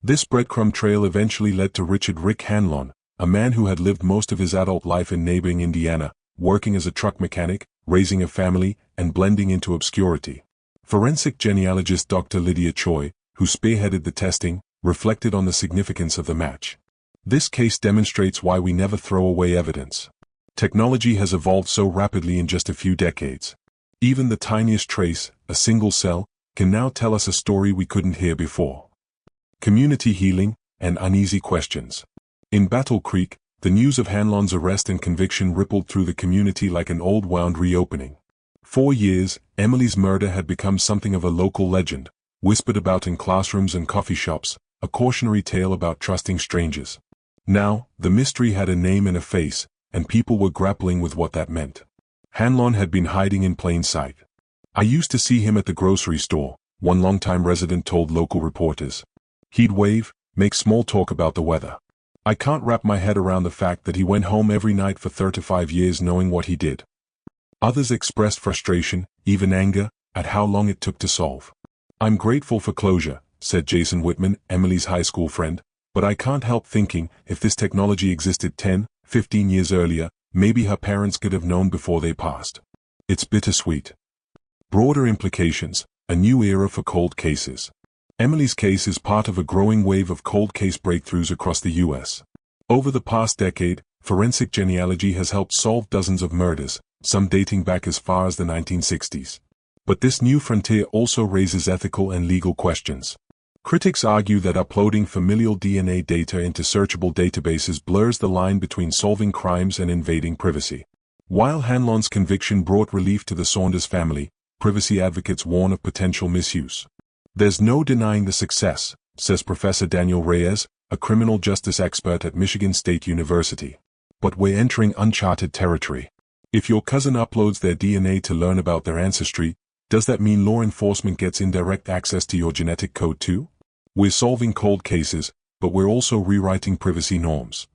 This breadcrumb trail eventually led to Richard "Rick" Hanlon, a man who had lived most of his adult life in neighboring Indiana, working as a truck mechanic, raising a family, and blending into obscurity. Forensic genealogist Dr. Lydia Choi, who spearheaded the testing, reflected on the significance of the match. "This case demonstrates why we never throw away evidence. Technology has evolved so rapidly in just a few decades. Even the tiniest trace, a single cell, can now tell us a story we couldn't hear before." Community healing, and uneasy questions. In Battle Creek, the news of Hanlon's arrest and conviction rippled through the community like an old wound reopening. For years, Emily's murder had become something of a local legend, whispered about in classrooms and coffee shops, a cautionary tale about trusting strangers. Now, the mystery had a name and a face, and people were grappling with what that meant. Hanlon had been hiding in plain sight. "I used to see him at the grocery store," one longtime resident told local reporters. "He'd wave, make small talk about the weather. I can't wrap my head around the fact that he went home every night for 35 years knowing what he did. Others expressed frustration, even anger, at how long it took to solve. I'm grateful for closure, said Jason Whitman, Emily's high school friend, but I can't help thinking, if this technology existed 10, 15 years earlier, maybe her parents could have known before they passed. It's bittersweet. Broader implications, a new era for cold cases. Emily's case is part of a growing wave of cold case breakthroughs across the U.S. Over the past decade, forensic genealogy has helped solve dozens of murders, some dating back as far as the 1960s. But this new frontier also raises ethical and legal questions. Critics argue that uploading familial DNA data into searchable databases blurs the line between solving crimes and invading privacy. While Hanlon's conviction brought relief to the Saunders family, privacy advocates warn of potential misuse. There's no denying the success, says Professor Daniel Reyes, a criminal justice expert at Michigan State University. But we're entering uncharted territory. If your cousin uploads their DNA to learn about their ancestry, does that mean law enforcement gets indirect access to your genetic code too? We're solving cold cases, but we're also rewriting privacy norms.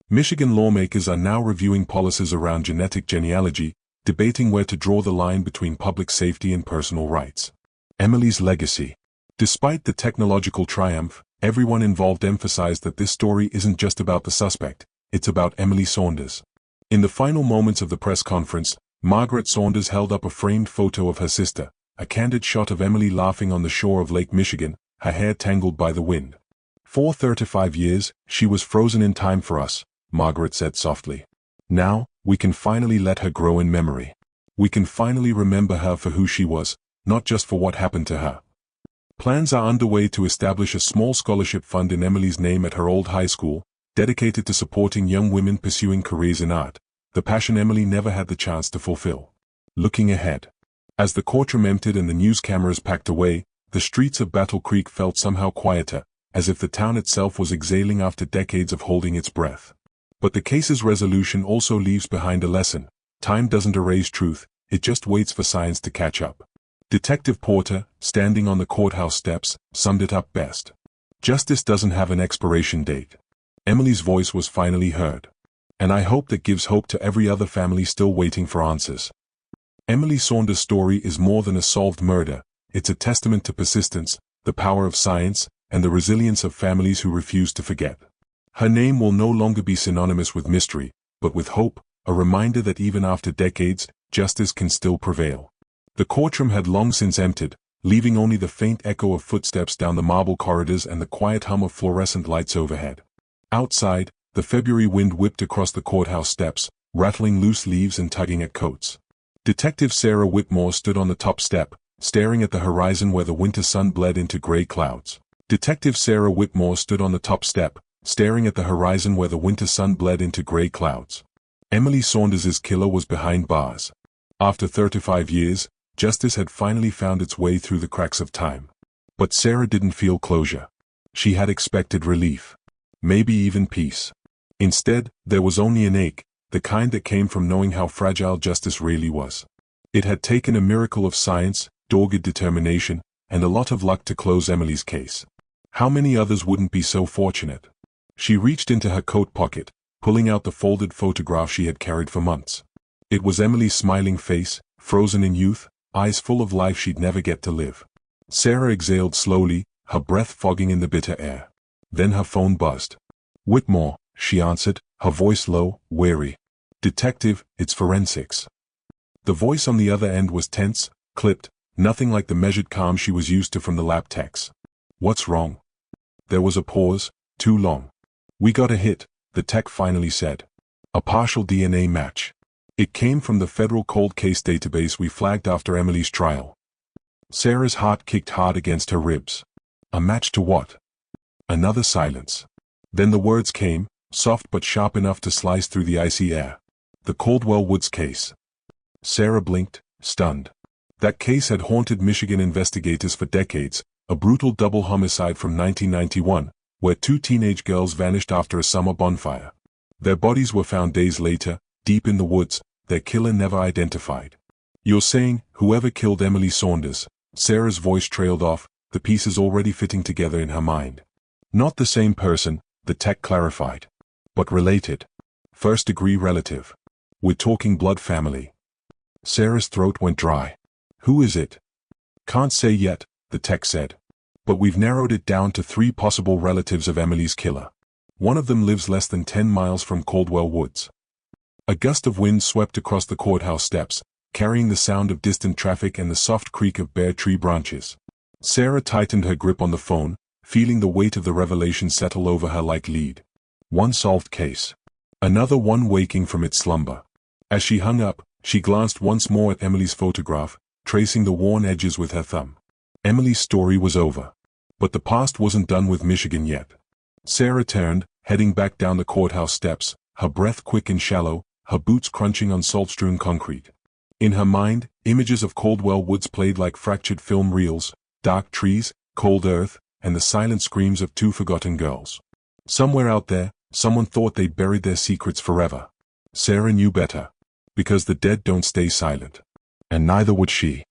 Michigan lawmakers are now reviewing policies around genetic genealogy, debating where to draw the line between public safety and personal rights. Emily's legacy. Despite the technological triumph, everyone involved emphasized that this story isn't just about the suspect, it's about Emily Saunders. In the final moments of the press conference, Margaret Saunders held up a framed photo of her sister, a candid shot of Emily laughing on the shore of Lake Michigan, her hair tangled by the wind. For 35 years, she was frozen in time for us, Margaret said softly. Now, we can finally let her grow in memory. We can finally remember her for who she was, not just for what happened to her. Plans are underway to establish a small scholarship fund in Emily's name at her old high school, dedicated to supporting young women pursuing careers in art, the passion Emily never had the chance to fulfill. Looking ahead. As the courtroom emptied and the news cameras packed away, the streets of Battle Creek felt somehow quieter, as if the town itself was exhaling after decades of holding its breath. But the case's resolution also leaves behind a lesson. Time doesn't erase truth, it just waits for science to catch up. Detective Porter, standing on the courthouse steps, summed it up best. Justice doesn't have an expiration date. Emily's voice was finally heard. And I hope that gives hope to every other family still waiting for answers. Emily Saunders' story is more than a solved murder, it's a testament to persistence, the power of science, and the resilience of families who refuse to forget. Her name will no longer be synonymous with mystery, but with hope, a reminder that even after decades, justice can still prevail. The courtroom had long since emptied, leaving only the faint echo of footsteps down the marble corridors and the quiet hum of fluorescent lights overhead. Outside, the February wind whipped across the courthouse steps, rattling loose leaves and tugging at coats. Detective Sarah Whitmore stood on the top step, staring at the horizon where the winter sun bled into gray clouds. Detective Sarah Whitmore stood on the top step, staring at the horizon where the winter sun bled into gray clouds. Emily Saunders' killer was behind bars. After 35 years, justice had finally found its way through the cracks of time. But Sarah didn't feel closure. She had expected relief. Maybe even peace. Instead, there was only an ache, the kind that came from knowing how fragile justice really was. It had taken a miracle of science, dogged determination, and a lot of luck to close Emily's case. How many others wouldn't be so fortunate? She reached into her coat pocket, pulling out the folded photograph she had carried for months. It was Emily's smiling face, frozen in youth, eyes full of life she'd never get to live. Sarah exhaled slowly, her breath fogging in the bitter air. Then her phone buzzed. "Whitmore," she answered, her voice low, weary. "Detective, it's forensics." The voice on the other end was tense, clipped, nothing like the measured calm she was used to from the lab techs. "What's wrong?" There was a pause, too long. "We got a hit," the tech finally said. "A partial DNA match. It came from the federal cold case database we flagged after Emily's trial." Sarah's heart kicked hard against her ribs. A match to what? Another silence. Then the words came, soft but sharp enough to slice through the icy air. "The Caldwell Woods case." Sarah blinked, stunned. That case had haunted Michigan investigators for decades, a brutal double homicide from 1991, where two teenage girls vanished after a summer bonfire. Their bodies were found days later, deep in the woods, their killer never identified. "You're saying, whoever killed Emily Saunders?" Sarah's voice trailed off, the pieces already fitting together in her mind. Not the same person, the tech clarified. But related. First-degree relative. We're talking blood family. Sarah's throat went dry. Who is it? Can't say yet, the tech said. But we've narrowed it down to 3 possible relatives of Emily's killer. One of them lives less than 10 miles from Caldwell Woods. A gust of wind swept across the courthouse steps, carrying the sound of distant traffic and the soft creak of bare tree branches. Sarah tightened her grip on the phone, feeling the weight of the revelation settle over her like lead. One solved case. Another one waking from its slumber. As she hung up, she glanced once more at Emily's photograph, tracing the worn edges with her thumb. Emily's story was over. But the past wasn't done with Michigan yet. Sarah turned, heading back down the courthouse steps, her breath quick and shallow, her boots crunching on salt-strewn concrete. In her mind, images of Caldwell Woods played like fractured film reels, dark trees, cold earth, and the silent screams of 2 forgotten girls. Somewhere out there, someone thought they'd buried their secrets forever. Sarah knew better. Because the dead don't stay silent. And neither would she.